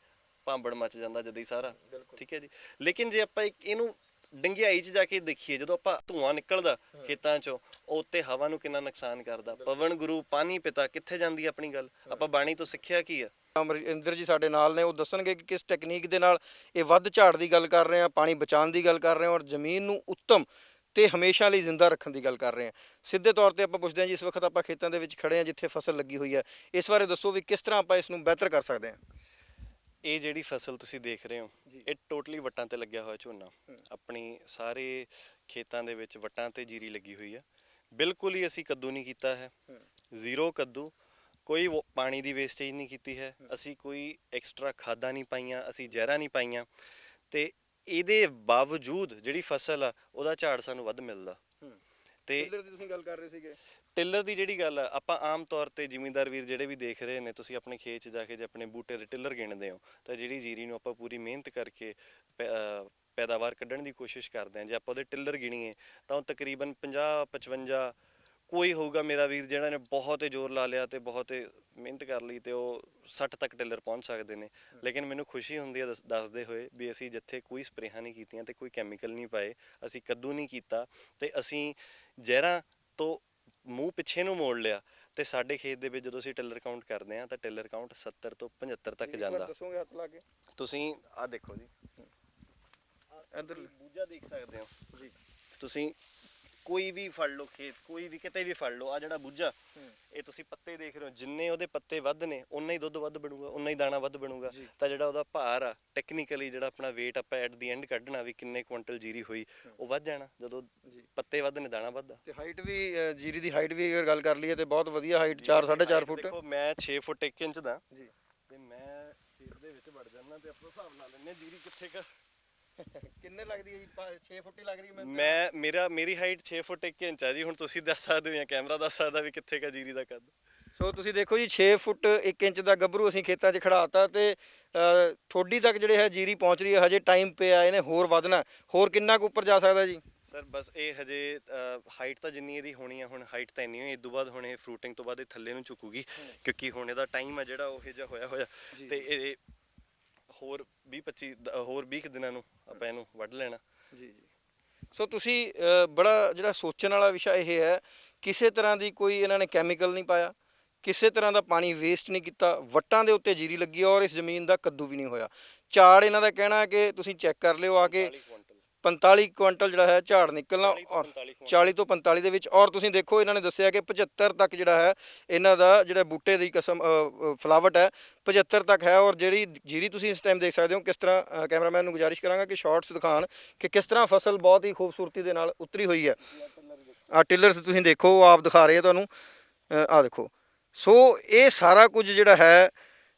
ਭਾਂਬੜ ਮੱਚ ਜਾਂਦਾ ਜਦ ਹੀ ਸਾਰਾ, ਠੀਕ ਹੈ ਜੀ। ਲੇਕਿਨ ਜੇ ਆਪਾਂ ਇਹਨੂੰ ਡੰਗਿਆਈ 'ਚ ਜਾ ਕੇ ਦੇਖੀਏ, ਜਦੋਂ ਆਪਾਂ ਧੂੰਆਂ ਨਿਕਲਦਾ ਖੇਤਾਂ 'ਚੋਂ, ਉਹ ਉੱਤੇ ਹਵਾ ਨੂੰ ਕਿੰਨਾ ਨੁਕਸਾਨ ਕਰਦਾ। ਪਵਨ ਗੁਰੂ ਪਾਣੀ ਪਿਤਾ, ਕਿੱਥੇ ਜਾਂਦੀ ਆ ਆਪਣੀ ਗੱਲ? ਆਪਾਂ ਬਾਣੀ ਤੋਂ ਸਿੱਖਿਆ ਕੀ ਆ? ਅਮਰਿੰਦਰ ਜੀ ਸਾਡੇ ਨਾਲ ਨੇ, ਉਹ ਦੱਸਣਗੇ ਕਿ ਕਿਸ ਟੈਕਨੀਕ ਦੇ ਨਾਲ ਇਹ ਵੱਧ ਝਾੜ ਦੀ ਗੱਲ ਕਰ ਰਹੇ ਆ, ਪਾਣੀ ਬਚਾਉਣ ਦੀ ਗੱਲ ਕਰ ਰਹੇ ਆ ਔਰ ਜ਼ਮੀਨ ਨੂੰ ਉੱਤਮ ਤੇ ਹਮੇਸ਼ਾ ਲਈ ਜ਼ਿੰਦਾ ਰੱਖਣ ਦੀ ਗੱਲ ਕਰ ਰਹੇ ਆ। ਸਿੱਧੇ ਤੌਰ ਤੇ ਆਪਾਂ ਪੁੱਛਦੇ ਹਾਂ ਜੀ, ਇਸ ਵਕਤ ਆਪਾਂ ਖੇਤਾਂ ਦੇ ਵਿੱਚ ਖੜੇ ਆ ਜਿੱਥੇ ਫਸਲ ਲੱਗੀ ਹੋਈ ਹੈ, ਇਸ ਬਾਰੇ ਦੱਸੋ ਵੀ ਕਿਸ ਤਰ੍ਹਾਂ ਆਪਾਂ ਇਸ ਨੂੰ ਬਿਹਤਰ ਕਰ ਸਕਦੇ ਹਾਂ। ਇਹ ਜਿਹੜੀ ਫਸਲ ਤੁਸੀਂ ਦੇਖ ਰਹੇ ਹੋ, ਇਹ ਟੋਟਲੀ ਵੱਟਾਂ ਤੇ ਲੱਗਿਆ ਹੋਇਆ ਝੋਨਾ। ਆਪਣੀ ਸਾਰੇ ਖੇਤਾਂ ਦੇ ਵਿੱਚ ਵੱਟਾਂ ਤੇ ਜੀਰੀ ਲੱਗੀ ਹੋਈ ਆ। ਬਿਲਕੁਲ ਹੀ ਅਸੀਂ ਕੱਦੂ ਨਹੀਂ ਕੀਤਾ ਹੈ, ਜ਼ੀਰੋ ਕੱਦੂ, ਕੋਈ ਪਾਣੀ ਦੀ ਵੇਸਟੇਜ ਨਹੀਂ ਕੀਤੀ ਹੈ, ਅਸੀਂ ਕੋਈ ਐਕਸਟਰਾ ਖਾਦਾਂ ਨਹੀਂ ਪਾਈਆਂ, ਅਸੀਂ ਜ਼ਹਿਰਾਂ ਨਹੀਂ ਪਾਈਆਂ, ਤੇ ਇਹਦੇ ਬਾਵਜੂਦ ਜਿਹੜੀ ਫਸਲ ਆ ਉਹਦਾ ਝਾੜ ਸਾਨੂੰ ਵੱਧ ਮਿਲਦਾ। ਤੇ ਤੁਸੀਂ ਗੱਲ ਕਰ ਰਹੇ ਸੀਗੇ ਟਿੱਲਰ ਦੀ ਜਿਹੜੀ ਗੱਲ ਆ, ਆਪਾਂ ਆਮ ਤੌਰ ਤੇ ਜ਼ਿਮੀਂਦਾਰ ਵੀਰ ਜਿਹੜੇ ਵੀ ਦੇਖ ਰਹੇ ਨੇ, ਤੁਸੀਂ ਆਪਣੇ ਖੇਤ 'ਚ ਜਾ ਕੇ ਜੇ ਆਪਣੇ ਬੂਟੇ ਦੇ ਟਿੱਲਰ ਗਿਣਦੇ ਹੋ ਤਾਂ ਜਿਹੜੀ ਜੀਰੀ ਨੂੰ ਆਪਾਂ ਪੂਰੀ ਮਿਹਨਤ ਕਰਕੇ ਪੈਦਾਵਾਰ ਕੱਢਣ ਦੀ ਕੋਸ਼ਿਸ਼ ਕਰਦੇ ਹਾਂ, ਜੇ ਆਪਾਂ ਉਹਦੇ ਟਿੱਲਰ ਗਿਣੀਏ ਤਾਂ ਉਹ ਤਕਰੀਬਨ 50-55 ਕੋਈ ਹੋਊਗਾ ਮੇਰਾ ਵੀਰ ਜਿਹੜਾ ਨੇ ਬਹੁਤ ਜ਼ੋਰ ਲਾ ਲਿਆ ਤੇ ਬਹੁਤ ਮਿਹਨਤ ਕਰ ਲਈ ਤੇ ਉਹ 60 ਤੱਕ ਟਿੱਲਰ ਪਹੁੰਚ ਸਕਦੇ ਨੇ। ਲੇਕਿਨ ਮੈਨੂੰ ਖੁਸ਼ੀ ਹੁੰਦੀ ਹੈ ਦੱਸਦੇ ਹੋਏ ਵੀ ਅਸੀਂ ਜਿੱਥੇ ਕੋਈ ਸਪਰੇਹਾਂ ਨਹੀਂ ਕੀਤੀਆਂ ਤੇ ਕੋਈ ਕੈਮੀਕਲ ਨਹੀਂ ਪਾਏ, ਅਸੀਂ ਕੱਦੂ ਨਹੀਂ ਕੀਤਾ ਤੇ ਅਸੀਂ ਜ਼ਹਿਰਾਂ ਤੋਂ ਮੂੰਹ ਪਿੱਛੇ ਨੂੰ ਮੋੜ ਲਿਆ, ਤੇ ਸਾਡੇ ਖੇਤ ਦੇ ਵਿੱਚ ਜਦੋਂ ਅਸੀਂ ਟਿੱਲਰ ਕਾਊਂਟ ਕਰਦੇ ਹਾਂ ਤਾਂ ਟਿੱਲਰ ਕਾਊਂਟ 70 ਤੋਂ 75 ਤੱਕ ਜਾਂਦਾ। ਦੱਸੋਗੇ ਹੱਥ ਲਾ ਕੇ? ਤੁਸੀਂ ਆਹ ਦੇਖੋ ਜੀ, ਇੱਧਰ ਬੂਝਾ ਦੇਖ ਸਕਦੇ ਹੋ ਜੀ, ਤੁਸੀਂ ਕੋਈ ਵੀ ਫੜ ਲਓ ਖੇਤ, ਕੋਈ ਵੀ ਕਿਤੇ ਵੀ ਫੜ ਲਓ, ਆ ਜਿਹੜਾ ਬੂਝਾ, ਇਹ ਤੁਸੀਂ ਪੱਤੇ ਦੇਖ ਰਹੇ ਹੋ, ਜਿੰਨੇ ਉਹਦੇ ਪੱਤੇ ਵੱਧ ਨੇ ਉਨਾ ਹੀ ਦੁੱਧ ਵੱਧ ਬਣੂਗਾ, ਉਨਾ ਹੀ ਦਾਣਾ ਵੱਧ ਬਣੂਗਾ। ਤਾਂ ਜਿਹੜਾ ਉਹਦਾ ਭਾਰ ਆ, ਟੈਕਨੀਕਲੀ ਜਿਹੜਾ ਆਪਣਾ weight ਆਪਾਂ ਐਟ ਦੀ ਐਂਡ ਕੱਢਣਾ ਵੀ ਕਿੰਨੇ ਕੁਇੰਟਲ ਜੀਰੀ ਹੋਈ, ਉਹ ਵੱਧ ਜਾਣਾ ਜਦੋਂ ਪੱਤੇ ਵੱਧ ਨੇ, ਦਾਣਾ ਵੱਧਦਾ। ਤੇ ਹਾਈਟ ਵੀ, ਜੀਰੀ ਦੀ ਹਾਈਟ ਵੀ ਅਗਰ ਗੱਲ ਕਰ ਲਈਏ ਤੇ ਬਹੁਤ ਵਧੀਆ ਹਾਈਟ, 4-4.5 ਫੁੱਟ। ਦੇਖੋ ਮੈਂ 6 ਫੁੱਟ 1 ਇੰਚ ਦਾ ਜੀ, ਤੇ ਮੈਂ ਖੇਤ ਦੇ ਵਿੱਚ ਵੜ ਜਾਂਦਾ ਤੇ ਆਪਾਂ ਹਿਸਾਬ ਲਾ ਲੈਂਦੇ ਜੀਰੀ ਕਿੱਥੇ ਕ ਕਿੰਨੇ ਲੱਗਦੀ ਹੈ ਜੀ? 6 ਫੁੱਟ ਹੀ ਲੱਗ ਰਹੀ ਹੈ। ਮੇਰੀ ਹਾਈਟ 6 ਫੁੱਟ 1 ਇੰਚ ਆ ਜੀ। ਹੁਣ ਤੁਸੀਂ ਦੱਸ ਸਕਦੇ ਹੋ ਜਾਂ ਕੈਮਰਾ ਦੱਸ ਸਕਦਾ ਵੀ ਕਿੱਥੇ ਕਾ ਜੀਰੀ ਦਾ ਕੱਦ। ਸੋ ਤੁਸੀਂ ਦੇਖੋ ਜੀ, 6 ਫੁੱਟ 1 ਇੰਚ ਦਾ ਗੱਭਰੂ ਅਸੀਂ ਖੇਤਾਂ 'ਚ ਖੜਾਤਾ ਤੇ ਠੋਡੀ ਤੱਕ ਜਿਹੜੇ ਹੈ ਜੀਰੀ ਪਹੁੰਚ ਰਹੀ ਹੈ। ਹਜੇ ਟਾਈਮ ਪਿਆ, ਇਹਨੇ ਹੋਰ ਵਧਣਾ। ਹੋਰ ਕਿੰਨਾ ਕੁ ਉੱਪਰ ਜਾ ਸਕਦਾ ਜੀ? ਸਰ ਬਸ ਇਹ ਹਜੇ ਹਾਈਟ ਤਾਂ ਜਿੰਨੀ ਇਹਦੀ ਹੋਣੀ ਆ, ਹੁਣ ਹਾਈਟ ਤਾਂ ਇੰਨੀ ਹੋਈ, ਇਸ ਤੋਂ ਬਾਅਦ ਹੁਣ ਇਹ ਫਰੂਟਿੰਗ ਤੋਂ ਬਾਅਦ ਇਹ ਥੱਲੇ ਨੂੰ ਝੁਕੂਗੀ, ਕਿਉਂਕਿ ਹੁਣ ਇਹਦਾ ਟਾਈਮ ਆ ਜਿਹੜਾ ਉਹ ਜਿਹਾ ਹੋਇਆ ਤੇ ਇਹ ਹੋਰ 20 ਕੁ ਦਿਨਾਂ ਨੂੰ ਆਪਾਂ ਇਹਨੂੰ ਵੱਢ ਲੈਣਾ। ਜੀ ਜੀ। ਸੋ ਤੁਸੀਂ ਬੜਾ ਜਿਹੜਾ ਸੋਚਣ ਵਾਲਾ ਵਿਸ਼ਾ ਇਹ ਹੈ, ਕਿਸੇ ਤਰ੍ਹਾਂ ਦੀ ਕੋਈ ਇਹਨਾਂ ਨੇ ਕੈਮੀਕਲ ਨਹੀਂ ਪਾਇਆ, ਕਿਸੇ ਤਰ੍ਹਾਂ ਦਾ ਪਾਣੀ ਵੇਸਟ ਨਹੀਂ ਕੀਤਾ, ਵੱਟਾਂ ਦੇ ਉੱਤੇ ਜੀਰੀ ਲੱਗੀ ਔਰ ਇਸ ਜ਼ਮੀਨ ਦਾ ਕੱਦੂ ਵੀ ਨਹੀਂ ਹੋਇਆ। ਝਾੜ ਇਹਨਾਂ ਦਾ ਕਹਿਣਾ ਹੈ ਕਿ ਤੁਸੀਂ ਚੈੱਕ ਕਰ ਲਿਓ ਆ ਕੇ 45 ਕੁਇੰਟਲ ਜਿਹੜਾ ਹੈ ਝਾੜ ਨਿਕਲਣਾ, ਔਰ 40 ਤੋਂ 45 ਦੇ ਵਿੱਚ। ਔਰ ਤੁਸੀਂ ਦੇਖੋ ਇਹਨਾਂ ਨੇ ਦੱਸਿਆ ਕਿ 75 ਤੱਕ ਜਿਹੜਾ ਹੈ ਇਹਨਾਂ ਦਾ ਜਿਹੜਾ ਬੂਟੇ ਦੀ ਕਿਸਮ ਫਲਾਵਟ ਹੈ 75 ਤੱਕ ਹੈ। ਔਰ ਜਿਹੜੀ ਜੀਰੀ ਤੁਸੀਂ ਇਸ ਟਾਈਮ ਦੇਖ ਸਕਦੇ ਹੋ, ਕਿਸ ਤਰ੍ਹਾਂ ਕੈਮਰਾਮੈਨ ਨੂੰ ਗੁਜ਼ਾਰਿਸ਼ ਕਰਾਂਗਾ ਕਿ ਸ਼ਾਰਟਸ ਦਿਖਾਣ ਕਿ ਕਿਸ ਤਰ੍ਹਾਂ ਫਸਲ ਬਹੁਤ ਹੀ ਖੂਬਸੂਰਤੀ ਦੇ ਨਾਲ ਉਤਰੀ ਹੋਈ ਹੈ। ਆ ਟਿਲਰਸ ਤੁਸੀਂ ਦੇਖੋ, ਉਹ ਆਪ ਦਿਖਾ ਰਹੇ ਆ ਤੁਹਾਨੂੰ, ਆ ਦੇਖੋ। ਸੋ ਇਹ ਸਾਰਾ ਕੁਝ ਜਿਹੜਾ ਹੈ,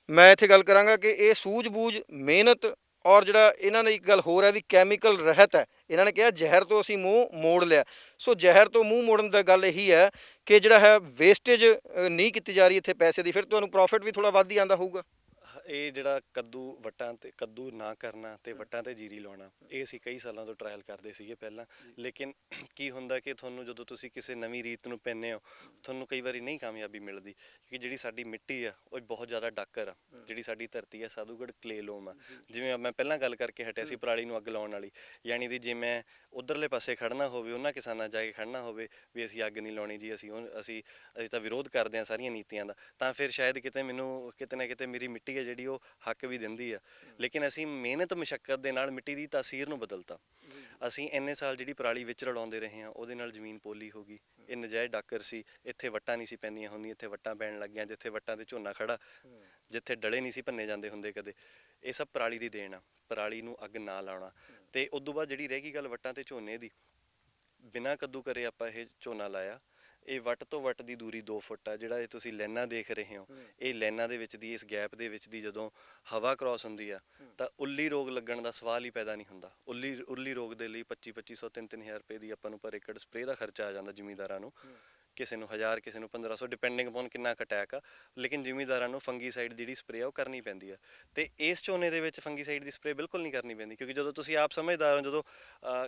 ਮੈਂ ਇੱਥੇ ਗੱਲ ਕਰਾਂਗਾ ਕਿ ਇਹ ਸੂਝ-ਬੂਝ, ਮਿਹਨਤ, ਔਰ ਜਿਹੜਾ ਇਹਨਾਂ ਨੇ ਇੱਕ ਗੱਲ ਹੋਰ ਹੈ ਵੀ ਕੈਮੀਕਲ ਰਹਿਤ ਹੈ। ਇਹਨਾਂ ਨੇ ਕਿਹਾ ਜ਼ਹਿਰ ਤੋਂ ਅਸੀਂ ਮੂੰਹ ਮੋੜ ਲਿਆ। ਸੋ ਜ਼ਹਿਰ ਤੋਂ ਮੂੰਹ ਮੋੜਨ ਦਾ ਗੱਲ ਇਹੀ ਹੈ ਕਿ ਜਿਹੜਾ ਹੈ ਵੇਸਟੇਜ ਨਹੀਂ ਕੀਤੀ ਜਾ ਰਹੀ ਇੱਥੇ ਪੈਸੇ ਦੀ, ਫਿਰ ਤੁਹਾਨੂੰ ਪ੍ਰੋਫਿਟ ਵੀ ਥੋੜਾ ਵੱਧ ਹੀ ਆਉਂਦਾ ਹੋਊਗਾ। ਇਹ ਜਿਹੜਾ ਕੱਦੂ ਨਾ ਕਰਨਾ ਤੇ ਵੱਟਾਂ ਤੇ ਜੀਰੀ ਲਾਉਣਾ, ਇਹ ਅਸੀਂ ਕਈ ਸਾਲਾਂ ਤੋਂ ਟਰਾਇਲ ਕਰਦੇ ਸੀਗੇ ਪਹਿਲਾਂ। ਲੇਕਿਨ ਕੀ ਹੁੰਦਾ ਕਿ ਤੁਹਾਨੂੰ ਜਦੋਂ ਤੁਸੀਂ ਕਿਸੇ ਨਵੀਂ ਰੀਤ ਨੂੰ ਪੈਂਦੇ ਹੋ, ਤੁਹਾਨੂੰ ਕਈ ਵਾਰੀ ਨਹੀਂ ਕਾਮਯਾਬੀ ਮਿਲਦੀ, ਕਿਉਂਕਿ ਜਿਹੜੀ ਸਾਡੀ ਮਿੱਟੀ ਆ ਉਹ ਬਹੁਤ ਜ਼ਿਆਦਾ ਡਾਕਰ ਆ। ਜਿਹੜੀ ਸਾਡੀ ਧਰਤੀ ਆ ਸਾਧੂਗੜ੍ਹ ਕਲੇ ਲੋਮ ਆ। ਜਿਵੇਂ ਮੈਂ ਪਹਿਲਾਂ ਗੱਲ ਕਰਕੇ ਹਟਿਆ ਸੀ ਪਰਾਲੀ ਨੂੰ ਅੱਗ ਲਾਉਣ ਵਾਲੀ, ਯਾਨੀ ਦੀ ਜੇ ਮੈਂ ਉਧਰਲੇ ਪਾਸੇ ਖੜਨਾ ਹੋਵੇ, ਉਹਨਾਂ ਕਿਸਾਨਾਂ ਜਾ ਕੇ ਖੜਨਾ ਹੋਵੇ ਵੀ ਅਸੀਂ ਅੱਗ ਨਹੀਂ ਲਾਉਣੀ ਜੀ, ਅਸੀਂ ਤਾਂ ਵਿਰੋਧ ਕਰਦੇ ਹਾਂ ਸਾਰੀਆਂ ਨੀਤੀਆਂ ਦਾ, ਤਾਂ ਫਿਰ ਸ਼ਾਇਦ ਕਿਤੇ ਮੈਨੂੰ ਕਿਤੇ ਨਾ ਕਿਤੇ ਮੇਰੀ ਮਿੱਟੀ ਹੈ ਜਿਹੜੀ ਉਹ ਹੱਕ ਵੀ ਦਿੰਦੀ ਆ। ਲੇਕਿਨ ਅਸੀਂ ਮਿਹਨਤ ਮੁਸ਼ੱਕਤ ਦੇ ਨਾਲ ਮਿੱਟੀ ਦੀ ਤਾਸੀਰ ਨੂੰ ਬਦਲਤਾ। ਅਸੀਂ ਇੰਨੇ ਸਾਲ ਜਿਹੜੀ ਪਰਾਲੀ ਵਿੱਚ ਰਲਾਉਂਦੇ ਰਹੇ ਹਾਂ, ਉਹਦੇ ਨਾਲ ਜ਼ਮੀਨ ਪੋਲੀ ਹੋ ਗਈ। ਇਹ ਨਜਾਇਜ਼ ਡਾਕਰ ਸੀ, ਇੱਥੇ ਵੱਟਾਂ ਨਹੀਂ ਸੀ ਪੈਂਦੀਆਂ ਹੁੰਦੀਆਂ, ਇੱਥੇ ਵੱਟਾਂ ਪੈਣ ਲੱਗ ਗਈਆਂ। ਜਿੱਥੇ ਵੱਟਾਂ ਤੇ ਝੋਨਾ ਖੜਾ, ਜਿੱਥੇ ਡਲੇ ਨਹੀਂ ਸੀ ਭੰਨੇ ਜਾਂਦੇ ਹੁੰਦੇ ਕਦੇ, ਇਹ ਸਭ ਪਰਾਲੀ ਦੀ ਦੇਣ ਆ। ਪਰਾਲੀ ਨੂੰ ਅੱਗ ਨਾ ਲਾਉਣਾ। ਤੇ ਉਸ ਤੋਂ ਬਾਅਦ ਜਿਹੜੀ ਰਹਿ ਗਈ ਗੱਲ ਵੱਟਾਂ ਤੇ ਝੋਨੇ ਦੀ, ਬਿਨਾਂ ਕੱਦੂ ਕਰੇ ਆਪਾਂ ਇਹ ਝੋਨਾ ਲਾਇਆ। ਇਹ ਵੱਟ ਤੋਂ ਵੱਟ ਦੀ ਦੂਰੀ 2 ਫੁੱਟ ਆ। ਜਿਹੜਾ ਇਹ ਤੁਸੀਂ ਲਾਈਨਾਂ ਦੇਖ ਰਹੇ ਹੋ, ਇਹ ਲਾਈਨਾਂ ਦੇ ਵਿੱਚ ਦੀ, ਇਸ ਗੈਪ ਦੇ ਵਿੱਚ ਦੀ ਜਦੋਂ ਹਵਾ ਕ੍ਰਾਸ ਹੁੰਦੀ ਆ ਤਾਂ ਉੱਲੀ ਰੋਗ ਲੱਗਣ ਦਾ ਸਵਾਲ ਹੀ ਪੈਦਾ ਨਹੀਂ ਹੁੰਦਾ। ਉੱਲੀ ਰੋਗ ਦੇ ਲਈ 2500 3-3000 ਰੁਪਏ ਦੀ ਆਪਾਂ ਨੂੰ ਪਰ ਏਕੜ ਸਪਰੇਅ ਦਾ ਖਰਚਾ ਆ ਜਾਂਦਾ ਜ਼ਿਮੀਂਦਾਰਾਂ ਨੂੰ। ਕਿਸੇ ਨੂੰ 1000, ਕਿਸੇ ਨੂੰ 1500, ਡਿਪੈਂਡਿੰਗ ਅਪੋਨ ਕਿੰਨਾ ਕੁ ਅਟੈਕ ਆ। ਲੇਕਿਨ ਜ਼ਿਮੀਂਦਾਰਾਂ ਨੂੰ ਫੰਗੀਸਾਈਡ ਜਿਹੜੀ ਸਪਰੇਅ ਆ ਉਹ ਕਰਨੀ ਪੈਂਦੀ ਆ। ਤੇ ਇਸ ਝੋਨੇ ਦੇ ਵਿੱਚ ਫੰਗੀਸਾਈਡ ਦੀ ਸਪਰੇਅ ਬਿਲਕੁਲ ਨਹੀਂ ਕਰਨੀ ਪੈਂਦੀ, ਕਿਉਂਕਿ ਜਦੋਂ ਤੁਸੀਂ ਆਪ ਸਮਝਦਾਰ ਹੋ, ਜਦੋਂ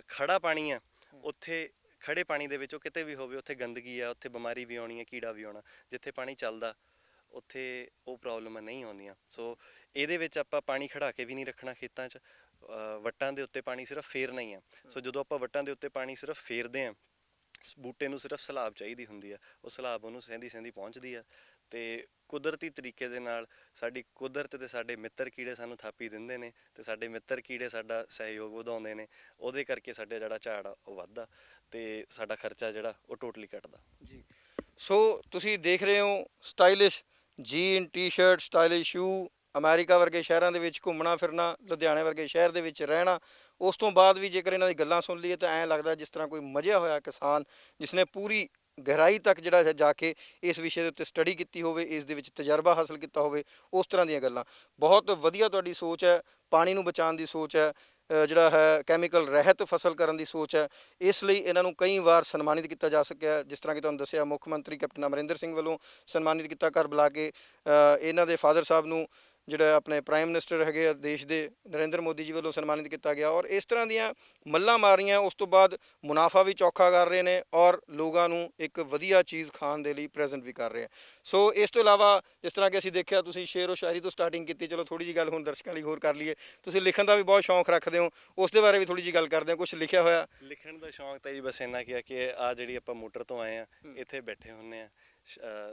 ਖੜਾ ਪਾਣੀ ਆ, ਉੱਥੇ ਖੜੇ ਪਾਣੀ ਦੇ ਵਿੱਚ ਉਹ ਕਿਤੇ ਵੀ ਹੋਵੇ, ਉੱਥੇ ਗੰਦਗੀ ਆ, ਉੱਥੇ ਬਿਮਾਰੀ ਵੀ ਆਉਣੀ ਹੈ, ਕੀੜਾ ਵੀ ਆਉਣਾ। ਜਿੱਥੇ ਪਾਣੀ ਚੱਲਦਾ ਉੱਥੇ ਉਹ ਪ੍ਰੋਬਲਮਾਂ ਨਹੀਂ ਆਉਂਦੀਆਂ। ਸੋ ਇਹਦੇ ਵਿੱਚ ਆਪਾਂ ਪਾਣੀ ਖੜਾ ਕੇ ਵੀ ਨਹੀਂ ਰੱਖਣਾ ਖੇਤਾਂ 'ਚ, ਵੱਟਾਂ ਦੇ ਉੱਤੇ ਪਾਣੀ ਸਿਰਫ ਫੇਰਨਾ ਹੀ ਆ। ਸੋ ਜਦੋਂ ਆਪਾਂ ਵੱਟਾਂ ਦੇ ਉੱਤੇ ਪਾਣੀ ਸਿਰਫ ਫੇਰਦੇ ਹਾਂ, ਬੂਟੇ ਨੂੰ ਸਿਰਫ ਸਲਾਬ ਚਾਹੀਦੀ ਹੁੰਦੀ ਆ, ਉਹ ਸਲਾਬ ਉਹਨੂੰ ਸਹਿੰਦੀ ਪਹੁੰਚਦੀ ਆ। ਤੇ ਕੁਦਰਤੀ ਤਰੀਕੇ ਦੇ ਨਾਲ ਸਾਡੀ ਕੁਦਰਤ ਤੇ ਸਾਡੇ ਮਿੱਤਰ ਕੀੜੇ ਸਾਨੂੰ ਥਾਪੀ ਦਿੰਦੇ ਨੇ, ਤੇ ਸਾਡੇ ਮਿੱਤਰ ਕੀੜੇ ਸਾਡਾ ਸਹਿਯੋਗ ਵਧਾਉਂਦੇ ਨੇ। ਉਹਦੇ ਕਰਕੇ ਸਾਡੇ ਜਿਹੜਾ ਝਾੜ ਆ ਉਹ ਵੱਧਦਾ, ਤੇ ਸਾਡਾ ਖਰਚਾ ਜਿਹੜਾ ਉਹ ਟੋਟਲੀ ਘਟਦਾ ਜੀ। ਸੋ ਤੁਸੀਂ ਦੇਖ ਰਹੇ ਹੋ stylish jean, T-shirt, stylish shoe, ਅਮਰੀਕਾ ਵਰਗੇ ਸ਼ਹਿਰਾਂ ਦੇ ਵਿੱਚ ਘੁੰਮਣਾ ਫਿਰਨਾ, ਲੁਧਿਆਣੇ ਵਰਗੇ ਸ਼ਹਿਰ ਦੇ ਵਿੱਚ ਰਹਿਣਾ। ਉਸ ਤੋਂ ਬਾਅਦ ਵੀ ਜੇਕਰ ਇਹਨਾਂ ਦੀ ਗੱਲਾਂ ਸੁਣ ਲਈਏ ਤਾਂ ਐਂ ਲੱਗਦਾ ਜਿਸ ਤਰ੍ਹਾਂ ਕੋਈ ਮਜ਼ਿਆ ਹੋਇਆ ਕਿਸਾਨ, ਜਿਸਨੇ ਪੂਰੀ ਗਹਿਰਾਈ ਤੱਕ ਜਿਹੜਾ ਹੈ ਜਾ ਕੇ ਇਸ ਵਿਸ਼ੇ ਦੇ ਉੱਤੇ ਸਟੱਡੀ ਕੀਤੀ ਹੋਵੇ, ਇਸ ਦੇ ਵਿੱਚ ਤਜਰਬਾ ਹਾਸਲ ਕੀਤਾ ਹੋਵੇ, ਉਸ ਤਰ੍ਹਾਂ ਦੀਆਂ ਗੱਲਾਂ। ਬਹੁਤ ਵਧੀਆ ਤੁਹਾਡੀ ਸੋਚ ਹੈ, ਪਾਣੀ ਨੂੰ ਬਚਾਉਣ ਦੀ ਸੋਚ ਹੈ, ਜਿਹੜਾ ਹੈ ਕੈਮੀਕਲ ਰਹਿਤ ਫਸਲ ਕਰਨ ਦੀ ਸੋਚ ਹੈ। ਇਸ ਲਈ ਇਹਨਾਂ ਨੂੰ ਕਈ ਵਾਰ ਸਨਮਾਨਿਤ ਕੀਤਾ ਜਾ ਸਕਿਆ। ਜਿਸ ਤਰ੍ਹਾਂ ਕਿ ਤੁਹਾਨੂੰ ਦੱਸਿਆ, ਮੁੱਖ ਮੰਤਰੀ ਕੈਪਟਨ ਅਮਰਿੰਦਰ ਸਿੰਘ ਵੱਲੋਂ ਸਨਮਾਨਿਤ ਕੀਤਾ ਘਰ ਬੁਲਾ ਕੇ। ਇਹਨਾਂ ਦੇ ਫਾਦਰ ਸਾਹਿਬ ਨੂੰ ਜਿਹੜਾ ਆਪਣੇ ਪ੍ਰਾਈਮ ਮਿਨਿਸਟਰ ਹੈਗੇ ਆ ਦੇਸ਼ ਦੇ, ਨਰਿੰਦਰ ਮੋਦੀ ਜੀ ਵੱਲੋਂ ਸਨਮਾਨਿਤ ਕੀਤਾ ਗਿਆ। ਔਰ ਇਸ ਤਰ੍ਹਾਂ ਦੀਆਂ ਮੱਲਾਂ ਮਾਰੀਆਂ, ਉਸ ਤੋਂ ਬਾਅਦ ਮੁਨਾਫਾ ਵੀ ਚੌਖਾ ਕਰ ਰਹੇ ਨੇ ਔਰ ਲੋਕਾਂ ਨੂੰ ਇੱਕ ਵਧੀਆ ਚੀਜ਼ ਖਾਣ ਦੇ ਲਈ ਪ੍ਰੈਜ਼ੈਂਟ ਵੀ ਕਰ ਰਹੇ ਆ। ਸੋ ਇਸ ਤੋਂ ਇਲਾਵਾ ਜਿਸ ਤਰ੍ਹਾਂ ਕਿ ਅਸੀਂ ਦੇਖਿਆ, ਤੁਸੀਂ ਸ਼ੇਰੋ ਸ਼ਾਇਰੀ ਤੋਂ ਸਟਾਰਟਿੰਗ ਕੀਤੀ। ਚਲੋ ਥੋੜ੍ਹੀ ਜਿਹੀ ਗੱਲ ਹੁਣ ਦਰਸ਼ਕਾਂ ਲਈ ਹੋਰ ਕਰ ਲਈਏ। ਤੁਸੀਂ ਲਿਖਣ ਦਾ ਵੀ ਬਹੁਤ ਸ਼ੌਂਕ ਰੱਖਦੇ ਹੋ, ਉਸ ਦੇ ਬਾਰੇ ਵੀ ਥੋੜ੍ਹੀ ਜਿਹੀ ਗੱਲ ਕਰਦੇ ਹਾਂ। ਕੁਛ ਲਿਖਿਆ ਹੋਇਆ? ਲਿਖਣ ਦਾ ਸ਼ੌਂਕ ਤਾਂ ਜੀ ਬਸ ਇੰਨਾ ਕੀ ਆ ਕਿ ਆ ਜਿਹੜੀ ਆਪਾਂ ਮੋਟਰ ਤੋਂ ਆਏ ਆ, ਇੱਥੇ ਬੈਠੇ ਹੁੰਨੇ ਆ,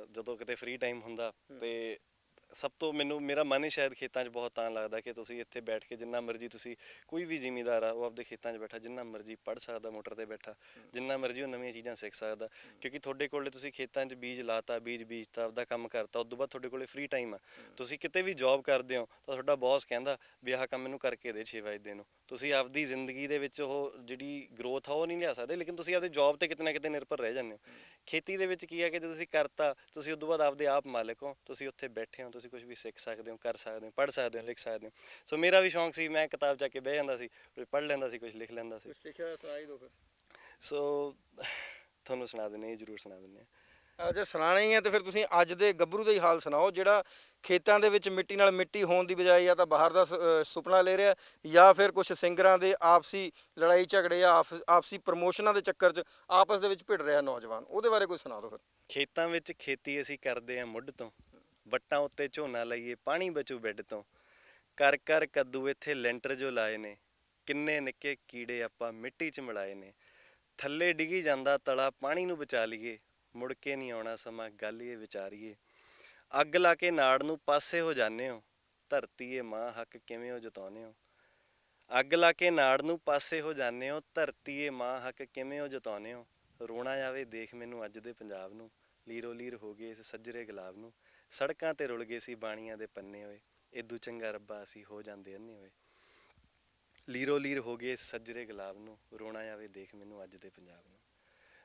ਜਦੋਂ ਕਿਤੇ ਫ੍ਰੀ ਟਾਈਮ ਹੁੰਦਾ ਤੇ ਸਭ ਤੋਂ ਮੇਰਾ ਮਨ ਹੀ ਸ਼ਾਇਦ ਖੇਤਾਂ 'ਚ ਬਹੁਤ ਤਾਂ ਲੱਗਦਾ ਕਿ ਤੁਸੀਂ ਇੱਥੇ ਬੈਠ ਕੇ ਜਿੰਨਾ ਮਰਜ਼ੀ, ਤੁਸੀਂ ਕੋਈ ਵੀ ਜ਼ਿਮੀਂਦਾਰ ਆ ਉਹ ਆਪਦੇ ਖੇਤਾਂ 'ਚ ਬੈਠਾ ਜਿੰਨਾ ਮਰਜ਼ੀ ਪੜ੍ਹ ਸਕਦਾ, ਮੋਟਰ ਤੇ ਬੈਠਾ ਜਿੰਨਾ ਮਰਜ਼ੀ ਉਹ ਨਵੀਆਂ ਚੀਜ਼ਾਂ ਸਿੱਖ ਸਕਦਾ। ਕਿਉਂਕਿ ਤੁਹਾਡੇ ਕੋਲੇ ਤੁਸੀਂ ਖੇਤਾਂ 'ਚ ਬੀਜ ਲਾਤਾ, ਬੀਜਤਾ, ਆਪਦਾ ਕੰਮ ਕਰਤਾ, ਉਸ ਤੋਂ ਬਾਅਦ ਤੁਹਾਡੇ ਕੋਲੇ ਫ੍ਰੀ ਟਾਈਮ ਆ। ਤੁਸੀਂ ਕਿਤੇ ਵੀ ਜੌਬ ਕਰਦੇ ਹੋ ਤਾਂ ਤੁਹਾਡਾ ਬੌਸ ਕਹਿੰਦਾ ਵੀ ਆਹ ਕੰਮ ਮੈਨੂੰ ਕਰਕੇ ਦੇ 6 ਵਜੇ ਨੂੰ। ਤੁਸੀਂ ਆਪਦੀ ਜ਼ਿੰਦਗੀ ਦੇ ਵਿੱਚ ਉਹ ਜਿਹੜੀ ਗਰੋਥ ਆ ਉਹ ਨਹੀਂ ਲਿਆ ਸਕਦੇ, ਲੇਕਿਨ ਤੁਸੀਂ ਆਪਦੀ ਜੌਬ ਤੇ ਕਿਤੇ ਨਾ ਕਿਤੇ ਨਿਰਭਰ ਰਹਿ ਜਾਂਦੇ ਹੋ। ਖੇਤੀ ਦੇ ਵਿੱਚ ਕੀ ਹੈ ਕਿ ਜੇ ਤੁਸੀਂ ਕਰਤਾ, ਤੁਸੀਂ ਉਸ ਤੋਂ ਬਾਅਦ ਆਪਦੇ ਆਪ ਮਾਲਕ ਹੋ, ਤੁਸੀਂ ਉੱਥੇ ਬੈਠੇ ਹੋ, ਤੁਸੀਂ ਕੁਝ ਵੀ ਸਿੱਖ ਸਕਦੇ ਹੋ, ਕਰ ਸਕਦੇ ਹੋ, ਪੜ੍ਹ ਸਕਦੇ ਹੋ, ਲਿਖ ਸਕਦੇ ਹੋ। ਸੋ ਮੇਰਾ ਵੀ ਸ਼ੌਂਕ ਸੀ, ਮੈਂ ਕਿਤਾਬ ਚੱਕ ਕੇ ਬਹਿ ਜਾਂਦਾ ਸੀ, ਪੜ੍ਹ ਲੈਂਦਾ ਸੀ, ਕੁਝ ਲਿਖ ਲੈਂਦਾ ਸੀ। ਲਿਖਿਆ ਸੁਣਾਈ ਦਿਓ ਫਿਰ। ਸੋ ਤੁਹਾਨੂੰ ਸੁਣਾ ਦਿੰਦੇ, ਜ਼ਰੂਰ ਸੁਣਾ ਦਿੰਦੇ। ਜੇ ਸੁਣਾਉਣਾ ਹੀ ਹੈ ਤੇ ਫਿਰ ਤੁਸੀਂ ਅੱਜ ਦੇ ਗੱਭਰੂ ਦਾ ਹੀ ਹਾਲ ਸੁਣਾਓ, ਜਿਹੜਾ ਖੇਤਾਂ ਦੇ ਵਿੱਚ ਮਿੱਟੀ ਨਾਲ ਮਿੱਟੀ ਹੋਣ ਦੀ ਬਜਾਏ ਜਾਂ ਤਾਂ ਬਾਹਰ ਦਾ ਸੁਪਨਾ ਲੈ ਰਿਹਾ, ਜਾਂ ਫਿਰ ਕੁਝ ਸਿੰਗਰਾਂ ਦੇ ਆਪਸੀ ਲੜਾਈ ਝਗੜੇ ਜਾਂ ਆਪਸੀ ਪ੍ਰਮੋਸ਼ਨਾਂ ਦੇ ਚੱਕਰ 'ਚ ਆਪਸ ਦੇ ਵਿੱਚ ਭਿੜ ਰਿਹਾ ਨੌਜਵਾਨ। ਉਹਦੇ ਬਾਰੇ ਕੋਈ ਸੁਣਾ ਦਿਓ ਫਿਰ। ਖੇਤਾਂ ਵਿੱਚ ਖੇਤੀ ਅਸੀਂ ਕਰਦੇ ਆਂ ਮੁੱਢ ਤੋਂ, ਵੱਟਾਂ ਉੱਤੇ ਝੋਨਾ ਲਾਈਏ ਪਾਣੀ ਬਚੂ ਬੈੱਡ ਤੋਂ, ਕਰ ਕਰ ਕੱਦੂ ਇੱਥੇ ਲੈਂਟਰ ਜੋ ਲਾਏ ਨੇ, ਕਿੰਨੇ ਨਿੱਕੇ ਕੀੜੇ ਆਪਾਂ ਮਿੱਟੀ 'ਚ ਮਿਲਾਏ ਨੇ, ਥੱਲੇ ਡਿੱਗੀ ਜਾਂਦਾ ਤਲਾ ਪਾਣੀ ਨੂੰ ਬਚਾ ਲਈਏ, ਮੁੜ ਕੇ ਨਹੀਂ ਆਉਣਾ ਸਮਾਂ ਗੱਲ ਇਹ ਵਿਚਾਰੀਏ, ਅੱਗ ਲਾ ਕੇ ਨਾੜ ਨੂੰ ਪਾਸੇ ਹੋ ਜਾਂਦੇ ਹੋ, ਧਰਤੀ ਏ ਮਾਂ ਹੱਕ ਕਿਵੇਂ ਹੋ ਜਤਾਉਂਦੇ ਹੋ, ਅੱਗ ਲਾ ਕੇ ਨਾੜ ਨੂੰ ਪਾਸੇ ਹੋ ਜਾਂਦੇ ਹੋ, ਧਰਤੀ ਏ ਮਾਂ ਹੱਕ ਕਿਵੇਂ ਹੋ ਜਤਾਉਂਦੇ ਹੋ, ਰੋਣਾ ਆਵੇ ਦੇਖ ਮੈਨੂੰ ਅੱਜ ਦੇ ਪੰਜਾਬ ਨੂੰ, ਲੀਰੋ ਲੀਰ ਹੋ ਗਏ ਇਸ ਸੱਜਰੇ ਗੁਲਾਬ ਨੂੰ, ਸੜਕਾਂ ਤੇ ਰੁਲ ਗਏ ਸੀ ਬਾਣੀਆਂ ਦੇ ਪੰਨੇ ਹੋਏ, ਏਦੂ ਚੰਗਾ ਰੱਬਾ ਅਸੀਂ ਹੋ ਜਾਂਦੇ ਅੰਨੇ ਹੋਏ, ਲੀਰੋ ਲੀਰ ਹੋ ਗਏ ਇਸ ਸੱਜਰੇ ਗੁਲਾਬ ਨੂੰ, ਰੋਣਾ ਆਵੇ ਦੇਖ ਮੈਨੂੰ ਅੱਜ ਦੇ ਪੰਜਾਬ ਨੂੰ।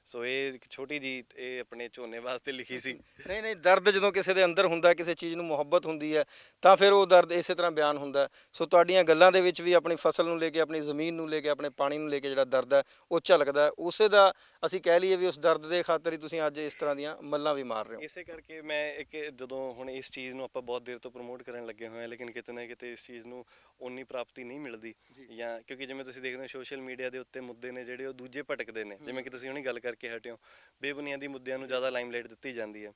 ਸੋ ਇਹ ਇੱਕ ਛੋਟੀ ਜੀ ਇਹ ਆਪਣੇ ਝੋਨੇ ਵਾਸਤੇ ਲਿਖੀ ਸੀ। ਨਹੀਂ ਨਹੀਂ, ਦਰਦ ਜਦੋਂ ਕਿਸੇ ਦੇ ਅੰਦਰ ਹੁੰਦਾ, ਕਿਸੇ ਚੀਜ਼ ਨੂੰ ਮੁਹੱਬਤ ਹੁੰਦੀ ਹੈ, ਤਾਂ ਫਿਰ ਉਹ ਦਰਦ ਇਸੇ ਤਰ੍ਹਾਂ ਬਿਆਨ ਹੁੰਦਾ ਹੈ। ਸੋ ਤੁਹਾਡੀਆਂ ਗੱਲਾਂ ਦੇ ਵਿੱਚ ਵੀ ਆਪਣੀ ਫਸਲ ਨੂੰ ਲੈ ਕੇ, ਆਪਣੀ ਜ਼ਮੀਨ ਨੂੰ ਲੈ ਕੇ, ਆਪਣੇ ਪਾਣੀ ਨੂੰ ਲੈ ਕੇ ਜਿਹੜਾ ਦਰਦ ਹੈ ਉਹ ਝਲਕਦਾ ਹੈ। ਉਸੇ ਦਾ ਅਸੀਂ ਕਹਿ ਲਈਏ ਵੀ ਉਸ ਦਰਦ ਦੇ ਖਾਤਰ ਹੀ ਤੁਸੀਂ ਅੱਜ ਇਸ ਤਰ੍ਹਾਂ ਦੀਆਂ ਮੱਲਾਂ ਵੀ ਮਾਰ ਰਹੇ ਹੋ। ਇਸੇ ਕਰਕੇ ਮੈਂ ਇੱਕ ਜਦੋਂ ਹੁਣ ਇਸ ਚੀਜ਼ ਨੂੰ ਆਪਾਂ ਬਹੁਤ ਦੇਰ ਤੋਂ ਪ੍ਰਮੋਟ ਕਰਨ ਲੱਗੇ ਹੋਏ ਹਾਂ, ਲੇਕਿਨ ਕਿਤੇ ਨਾ ਕਿਤੇ ਇਸ ਚੀਜ਼ ਨੂੰ ਉਨੀ ਪ੍ਰਾਪਤੀ ਨਹੀਂ ਮਿਲਦੀ, ਜਾਂ ਕਿਉਂਕਿ ਜਿਵੇਂ ਤੁਸੀਂ ਦੇਖਦੇ ਹੋ ਸੋਸ਼ਲ ਮੀਡੀਆ ਦੇ ਉੱਤੇ ਮੁੱਦੇ ਨੇ ਜਿਹੜੇ ਉਹ ਦੂਜੇ ਭਟਕਦੇ ਨੇ, ਜਿਵੇਂ ਕਿ ਤੁਸੀਂ ਹੁਣੀ ਗੱਲ ਕਰਕੇ ਹਟੇ ਹੋ, ਬੇਬੁਨਿਆਦੀ ਮੁੱਦਿਆਂ ਨੂੰ ਜ਼ਿਆਦਾ ਲਾਈਮਲਾਈਟ ਦਿੱਤੀ ਜਾਂਦੀ ਹੈ।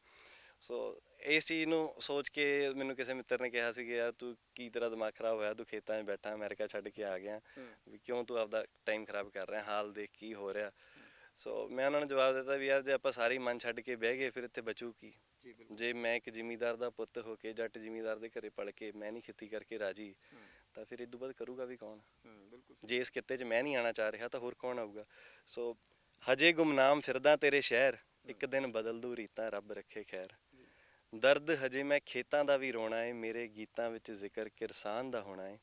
ਸੋ ਇਸ ਚੀਜ਼ ਨੂੰ ਸੋਚ ਕੇ ਮੈਨੂੰ ਕਿਸੇ ਮਿੱਤਰ ਨੇ ਕਿਹਾ ਸੀ ਕਿ ਯਾਰ ਤੂੰ ਕੀ ਤੇਰਾ ਦਿਮਾਗ ਖਰਾਬ ਹੋਇਆ, ਤੂੰ ਖੇਤਾਂ 'ਚ ਬੈਠਾ ਅਮਰੀਕਾ ਛੱਡ ਕੇ ਆ ਗਿਆ, ਵੀ ਕਿਉਂ ਤੂੰ ਆਪਦਾ ਟਾਈਮ ਖਰਾਬ ਕਰ ਰਿਹਾ, ਹਾਲ ਦੇਖ ਕੀ ਹੋ ਰਿਹਾ। ਸੋ ਮੈਂ ਉਹਨਾਂ ਨੂੰ ਜਵਾਬ ਦਿੱਤਾ ਵੀ ਯਾਰ ਜੇ ਆਪਾਂ ਸਾਰੇ ਮਨ ਛੱਡ ਕੇ ਬਹਿ ਗਏ ਫਿਰ ਇੱਥੇ ਬਚੂ ਕੀ, ਜੇ ਮੈਂ ਇੱਕ ਜ਼ਿਮੀਂਦਾਰ ਦਾ ਪੁੱਤ ਹੋ ਕੇ ਜੱਟ ਜ਼ਿਮੀਂਦਾਰ ਦੇ ਘਰੇ ਪਲ ਕੇ ਮੈਂ ਨਹੀਂ ਖੇਤੀ ਕਰਕੇ ਰਾਜੀ, ਤਾਂ ਫਿਰ ਇਦੋਂ ਬਾਅਦ ਕਰੂਗਾ ਵੀ ਕੌਣ। ਜੇ ਇਸ ਕਿੱਤੇ 'ਚ ਮੈਂ ਨਹੀਂ ਆਉਣਾ ਚਾਹ ਰਿਹਾ ਤਾਂ ਹੋਰ ਕੌਣ ਆਊਗਾ। ਸੋ ਹਜੇ ਗੁਮਨਾਮ ਫਿਰਦਾ ਤੇਰੇ ਸ਼ਹਿਰ, ਇੱਕ ਦਿਨ ਬਦਲ ਦੂ ਰੀਤਾਂ ਰੱਬ ਰੱਖੇ ਖੈਰ, ਦਰਦ ਹਜੇ ਮੈਂ ਖੇਤਾਂ ਦਾ ਵੀ ਰੋਣਾ ਏ, ਮੇਰੇ ਗੀਤਾਂ ਵਿੱਚ ਜ਼ਿਕਰ ਕਿਰਸਾਨ ਦਾ ਹੋਣਾ ਏ,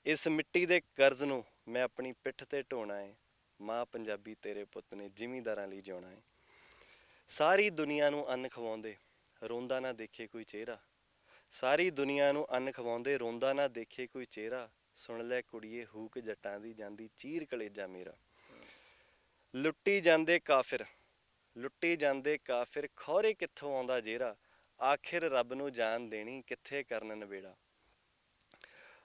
ਇਸ ਮਿੱਟੀ ਦੇ ਕਰਜ਼ ਨੂੰ ਮੈਂ ਆਪਣੀ ਪਿੱਠ ਤੇ ਢੋਣਾ ਏ, ਮਾਂ ਪੰਜਾਬੀ ਤੇਰੇ ਪੁੱਤ ਨੇ ਜ਼ਿਮੀਂਦਾਰਾਂ ਲਈ ਜਿਉਣਾ ਏ, ਸਾਰੀ ਦੁਨੀਆ ਨੂੰ ਅੰਨ ਖਵਾਉਂਦੇ ਰੋਂਦਾ ਨਾ ਦੇਖੇ ਕੋਈ ਚਿਹਰਾ, ਸਾਰੀ ਦੁਨੀਆ ਨੂੰ ਅੰਨ ਖਵਾਉਂਦੇ ਰੋਂਦਾ ਨਾ ਦੇਖੇ ਕੋਈ ਚਿਹਰਾ, ਸੁਣ ਲੈ ਕੁੜੀਏ ਹੂਕ ਜੱਟਾਂ ਦੀ ਜਾਂਦੀ ਚੀਰ ਕਲੇਜਾ ਮੇਰਾ, ਲੁੱਟੀ ਜਾਂਦੇ ਕਾਫਿਰ ਲੁੱਟੀ ਜਾਂਦੇ ਕਾਫਿਰ ਖੌਰੇ ਕਿੱਥੋਂ ਆਉਂਦਾ ਜੇਰਾ, ਆਖਿਰ ਰੱਬ ਨੂੰ ਜਾਨ ਦੇਣੀ ਕਿੱਥੇ ਕਰਨ ਨਵੇੜਾ,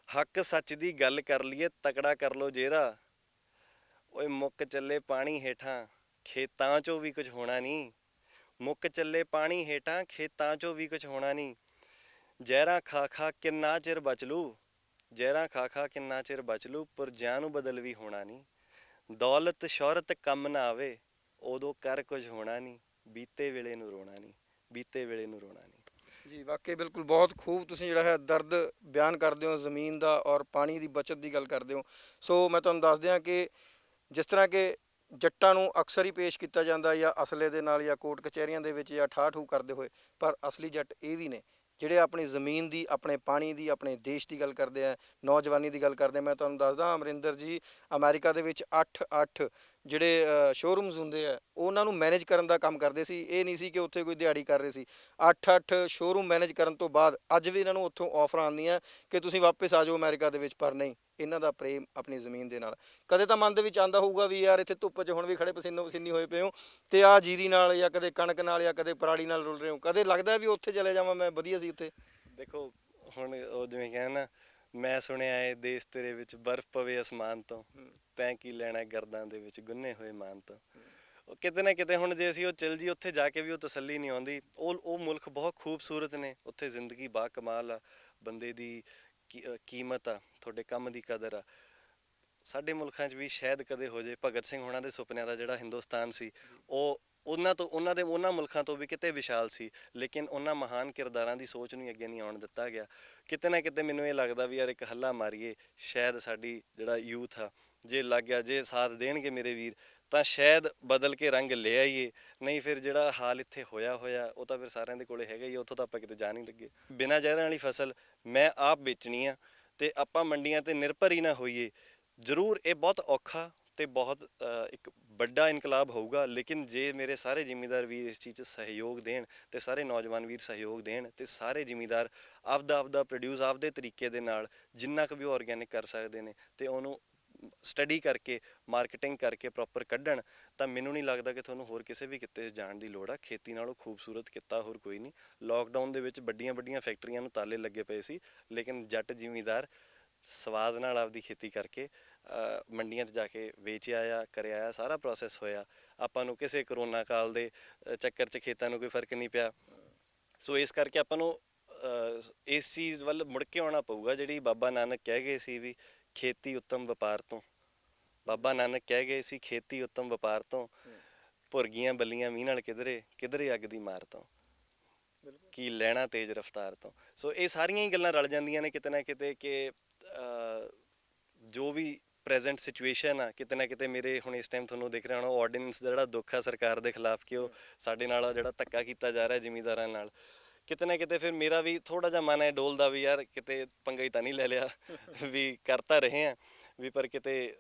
ਹੱਕ ਸੱਚ ਦੀ ਗੱਲ ਕਰ ਲਈਏ ਤਕੜਾ ਕਰ ਲੋ ਜੇਰਾ, ਓਏ ਮੁੱਕ ਚੱਲੇ ਪਾਣੀ ਹੇਠਾਂ ਖੇਤਾਂ 'ਚੋਂ ਵੀ ਕੁਝ ਹੋਣਾ ਨਹੀਂ, ਮੁੱਕ ਚੱਲੇ ਪਾਣੀ ਹੇਠਾਂ ਖੇਤਾਂ 'ਚੋਂ ਵੀ ਕੁਝ ਹੋਣਾ ਨਹੀਂ, ਜ਼ਹਿਰਾਂ ਖਾ ਖਾ ਕਿੰਨਾ ਚਿਰ ਬਚ ਲੂ, ਜ਼ਹਿਰਾਂ ਖਾ ਖਾ ਕਿੰਨਾ ਚਿਰ ਬਚ ਲੂ, ਪੁਰਜਿਆਂ ਨੂੰ ਬਦਲ ਵੀ ਹੋਣਾ ਨਹੀਂ, ਦੌਲਤ ਸ਼ੌਹਰਤ ਕੰਮ ਨਾ ਆਵੇ ਉਦੋਂ ਕਰ ਕੁਝ ਹੋਣਾ ਨਹੀਂ, ਬੀਤੇ ਵੇਲੇ ਨੂੰ ਰੋਣਾ ਨਹੀਂ, ਬੀਤੇ ਵੇਲੇ ਨੂੰ ਰੋਣਾ ਨਹੀਂ। ਜੀ ਵਾਕਈ ਬਿਲਕੁਲ ਬਹੁਤ ਖੂਬ ਤੁਸੀਂ ਜਿਹੜਾ ਹੈ ਦਰਦ ਬਿਆਨ ਕਰਦੇ ਹੋ, ਜ਼ਮੀਨ ਦਾ ਔਰ ਪਾਣੀ ਦੀ ਬਚਤ ਦੀ ਗੱਲ ਕਰਦੇ ਹੋ। ਸੋ ਮੈਂ ਤੁਹਾਨੂੰ ਦੱਸ ਦਿਆਂ ਕਿ ਜਿਸ ਤਰ੍ਹਾਂ ਕਿ ਜੱਟਾਂ ਨੂੰ ਅਕਸਰ ਹੀ ਪੇਸ਼ ਕੀਤਾ ਜਾਂਦਾ ਜਾਂ ਅਸਲੇ ਦੇ ਨਾਲ ਜਾਂ ਕੋਰਟ ਕਚਹਿਰੀਆਂ ਦੇ ਵਿੱਚ ਜਾਂ ਠਾਠ ਠੂ ਕਰਦੇ ਹੋਏ, ਪਰ ਅਸਲੀ ਜੱਟ ਇਹ ਵੀ ਨੇ ਜਿਹੜੇ ਆਪਣੀ ਜ਼ਮੀਨ ਦੀ, ਆਪਣੇ ਪਾਣੀ ਦੀ, ਆਪਣੇ ਦੇਸ਼ ਦੀ ਗੱਲ ਕਰਦੇ ਆ, ਨੌਜਵਾਨੀ ਦੀ ਗੱਲ ਕਰਦੇ ਆ। ਮੈਂ ਤੁਹਾਨੂੰ ਦੱਸਦਾ ਅਮਰਿੰਦਰ ਜੀ ਅਮਰੀਕਾ ਦੇ ਵਿੱਚ 8 ਜਿਹੜੇ ਸ਼ੋਰੂਮਸ ਹੁੰਦੇ ਆ ਉਹਨਾਂ ਨੂੰ ਮੈਨੇਜ ਕਰਨ ਦਾ ਕੰਮ ਕਰਦੇ ਸੀ। ਇਹ ਨਹੀਂ ਸੀ ਕਿ ਉੱਥੇ ਕੋਈ ਦਿਹਾੜੀ ਕਰ ਰਹੇ ਸੀ। 8 ਸ਼ੋਰੂਮ ਮੈਨੇਜ ਕਰਨ ਤੋਂ ਬਾਅਦ ਅੱਜ ਵੀ ਇਹਨਾਂ ਨੂੰ ਉੱਥੋਂ ਆਫਰਾਂ ਆਉਂਦੀਆਂ ਕਿ ਤੁਸੀਂ ਵਾਪਸ ਆ ਜਾਓ ਅਮਰੀਕਾ ਦੇ ਵਿੱਚ, ਪਰ ਨਹੀਂ, ਇਹਨਾਂ ਦਾ ਪ੍ਰੇਮ ਆਪਣੀ ਜ਼ਮੀਨ ਦੇ ਨਾਲ। ਕਦੇ ਤਾਂ ਮਨ ਦੇ ਵਿੱਚ ਆਉਂਦਾ ਹੋਊਗਾ ਵੀ ਯਾਰ ਇੱਥੇ ਧੁੱਪ 'ਚ ਹੁਣ ਵੀ ਖੜੇ ਪਸੀਨੋ ਪਸੀਨੀ ਹੋਏ ਪਏ ਹੋ ਤੇ ਆਹ ਜੀਰੀ ਨਾਲ ਜਾਂ ਕਦੇ ਕਣਕ ਨਾਲ ਜਾਂ ਕਦੇ ਪਰਾਲੀ ਨਾਲ ਰੁਲ ਰਹੇ ਹੋ, ਕਦੇ ਲੱਗਦਾ ਵੀ ਉੱਥੇ ਚਲੇ ਜਾਵਾਂ ਮੈਂ, ਵਧੀਆ ਸੀ ਉੱਥੇ। ਦੇਖੋ ਹੁਣ ਉਹ ਜਿਵੇਂ ਕਹਿੰਦਾ ਨਾ, ਮੈਂ ਸੁਣਿਆ ਏ ਦੇਸ਼ ਤੇਰੇ ਵਿੱਚ ਬਰਫ਼ ਪਵੇ ਅਸਮਾਨ ਤੋਂ, ਤੈਂ ਕੀ ਲੈਣਾ ਗਰਦਾਂ ਦੇ ਵਿੱਚ ਗੁੰਨੇ ਹੋਏ ਮਾਨ ਤੋਂ। ਉਹ ਕਿਤੇ ਨਾ ਕਿਤੇ ਹੁਣ ਜੇ ਅਸੀਂ ਉਹ ਚੱਲ ਜੀ ਉੱਥੇ ਜਾ ਕੇ ਵੀ ਉਹ ਤਸੱਲੀ ਨਹੀਂ ਆਉਂਦੀ। ਉਹ ਮੁਲਕ ਬਹੁਤ ਖੂਬਸੂਰਤ ਨੇ, ਉੱਥੇ ਜ਼ਿੰਦਗੀ ਬਾ ਕਮਾਲ ਆ, ਬੰਦੇ ਦੀ ਕੀਮਤ ਆ, ਤੁਹਾਡੇ ਕੰਮ ਦੀ ਕਦਰ ਆ। ਸਾਡੇ ਮੁਲਕਾਂ 'ਚ ਵੀ ਸ਼ਾਇਦ ਕਦੇ ਹੋ ਜੇ ਭਗਤ ਸਿੰਘ ਹੋਣਾ ਦੇ ਸੁਪਨਿਆਂ ਦਾ ਜਿਹੜਾ ਹਿੰਦੁਸਤਾਨ ਸੀ ਉਹ ਉਹਨਾਂ ਮੁਲਕਾਂ ਤੋਂ ਵੀ ਕਿਤੇ ਵਿਸ਼ਾਲ ਸੀ, ਲੇਕਿਨ ਉਹਨਾਂ ਮਹਾਨ ਕਿਰਦਾਰਾਂ ਦੀ ਸੋਚ ਨੂੰ ਅੱਗੇ ਨਹੀਂ ਆਉਣ ਦਿੱਤਾ ਗਿਆ। ਕਿਤੇ ਨਾ ਕਿਤੇ ਮੈਨੂੰ ਇਹ ਲੱਗਦਾ ਵੀ ਯਾਰ ਇੱਕ ਹੱਲਾ ਮਾਰੀਏ, ਸ਼ਾਇਦ ਸਾਡੀ ਜਿਹੜਾ ਯੂਥ ਆ ਜੇ ਲੱਗ ਗਿਆ, ਜੇ ਸਾਥ ਦੇਣਗੇ ਮੇਰੇ ਵੀਰ ਤਾਂ ਸ਼ਾਇਦ ਬਦਲ ਕੇ ਰੰਗ ਲੈ ਆਈਏ, ਨਹੀਂ ਫਿਰ ਜਿਹੜਾ ਹਾਲ ਇੱਥੇ ਹੋਇਆ ਉਹ ਤਾਂ ਫਿਰ ਸਾਰਿਆਂ ਦੇ ਕੋਲੇ ਹੈਗਾ ਹੀ, ਉੱਥੋਂ ਤਾਂ ਆਪਾਂ ਕਿਤੇ ਜਾ ਨਹੀਂ ਲੱਗੇ। ਬਿਨਾਂ ਜ਼ਹਿਰਾਂ ਵਾਲੀ ਫਸਲ ਮੈਂ ਆਪ ਵੇਚਣੀ ਆ ਤੇ ਆਪਾਂ ਮੰਡੀਆਂ ਤੇ ਨਿਰਭਰ ਹੀ ਨਾ ਹੋਈਏ। ਜ਼ਰੂਰ ਇਹ ਬਹੁਤ ਔਖਾ ਤੇ ਬਹੁਤ ਇੱਕ ਵੱਡਾ ਇਨਕਲਾਬ ਹੋਊਗਾ, ਲੇਕਿਨ ਜੇ ਮੇਰੇ ਸਾਰੇ ਜ਼ਿਮੀਂਦਾਰ ਵੀਰ ਇਸ ਚੀਜ਼ 'ਚ ਸਹਿਯੋਗ ਦੇਣ ਤੇ ਸਾਰੇ ਨੌਜਵਾਨ ਵੀਰ ਸਹਿਯੋਗ ਦੇਣ ਤੇ ਸਾਰੇ ਜ਼ਿਮੀਂਦਾਰ ਆਪਦਾ ਪ੍ਰੋਡਿਊਸ ਆਪਦੇ ਤਰੀਕੇ ਦੇ ਨਾਲ ਜਿੰਨਾ ਕੁ ਵੀ ਆਰਗੈਨਿਕ ਕਰ ਸਕਦੇ ਨੇ ਤੇ ਉਹਨੂੰ ਸਟੱਡੀ ਕਰਕੇ ਮਾਰਕੀਟਿੰਗ ਕਰਕੇ ਪ੍ਰੋਪਰ ਕੱਢਣ ਤਾਂ ਮੈਨੂੰ ਨਹੀਂ ਲੱਗਦਾ ਕਿ ਤੁਹਾਨੂੰ ਹੋਰ ਕਿਸੇ ਵੀ ਕਿੱਤੇ 'ਚ ਜਾਣ ਦੀ ਲੋੜ ਆ। ਖੇਤੀ ਨਾਲੋਂ ਖੂਬਸੂਰਤ ਕਿੱਤਾ ਹੋਰ ਕੋਈ ਨਹੀਂ। ਲੋਕਡਾਊਨ ਦੇ ਵਿੱਚ ਵੱਡੀਆਂ ਵੱਡੀਆਂ ਫੈਕਟਰੀਆਂ ਨੂੰ ਤਾਲੇ ਲੱਗੇ ਪਏ ਸੀ, ਲੇਕਿਨ ਜੱਟ ਜ਼ਿਮੀਂਦਾਰ ਸਵਾਦ ਨਾਲ ਆਪਦੀ ਖੇਤੀ ਕਰਕੇ ਮੰਡੀਆਂ 'ਚ ਜਾ ਕੇ ਵੇਚਿਆ ਆ, ਕਰਿਆ ਆ, ਸਾਰਾ ਪ੍ਰੋਸੈਸ ਹੋਇਆ। ਆਪਾਂ ਨੂੰ ਕਿਸੇ ਕਰੋਨਾ ਕਾਲ ਦੇ ਚੱਕਰ 'ਚ ਖੇਤਾਂ ਨੂੰ ਕੋਈ ਫਰਕ ਨਹੀਂ ਪਿਆ। ਸੋ ਇਸ ਕਰਕੇ ਆਪਾਂ ਨੂੰ ਇਸ ਚੀਜ਼ ਵੱਲ ਮੁੜ ਕੇ ਆਉਣਾ ਪਊਗਾ ਜਿਹੜੀ ਬਾਬਾ ਨਾਨਕ ਕਹਿ ਗਏ ਸੀ ਵੀ ਖੇਤੀ ਉੱਤਮ ਵਪਾਰ ਤੋਂ। ਬਾਬਾ ਨਾਨਕ ਕਹਿ ਗਏ ਸੀ ਖੇਤੀ ਉੱਤਮ ਵਪਾਰ ਤੋਂ, ਭੁਰਗੀਆਂ ਬੱਲੀਆਂ ਮੀਂਹ ਨਾਲ ਕਿਧਰੇ ਅੱਗ ਦੀ ਮਾਰ ਤੋਂ, ਕੀ ਲੈਣਾ ਤੇਜ਼ ਰਫ਼ਤਾਰ ਤੋਂ। ਸੋ ਇਹ ਸਾਰੀਆਂ ਹੀ ਗੱਲਾਂ ਰਲ ਜਾਂਦੀਆਂ ਨੇ ਕਿਤੇ ਨਾ ਕਿਤੇ ਕਿ ਜੋ ਵੀ ਪ੍ਰੈਜ਼ੈਂਟ ਸਿਚੁਏਸ਼ਨ ਆ, ਕਿਤੇ ਨਾ ਕਿਤੇ ਮੇਰੇ ਹੁਣ ਇਸ ਟਾਈਮ ਤੁਹਾਨੂੰ ਦਿਖ ਰਿਹਾ ਹੋਣਾ ਆਰਡੀਨੈਂਸ ਦਾ ਜਿਹੜਾ ਦੁੱਖ ਆ ਸਰਕਾਰ ਦੇ ਖਿਲਾਫ ਕਿ ਉਹ ਸਾਡੇ ਨਾਲ ਜਿਹੜਾ ਧੱਕਾ ਕੀਤਾ ਜਾ ਰਿਹਾ ਜ਼ਿਮੀਂਦਾਰਾਂ ਨਾਲ, ਕਿਤੇ ਨਾ ਕਿਤੇ ਫਿਰ ਮੇਰਾ ਵੀ ਥੋੜ੍ਹਾ ਜਿਹਾ ਮਨ ਹੈ ਡੋਲਦਾ ਵੀ ਯਾਰ ਕਿਤੇ ਪੰਗਾ ਹੀ ਤਾਂ ਨਹੀਂ ਲੈ ਲਿਆ ਵੀ ਕਰ ਤਾਂ ਰਹੇ ਹਾਂ ਵੀ, ਪਰ ਕਿਤੇ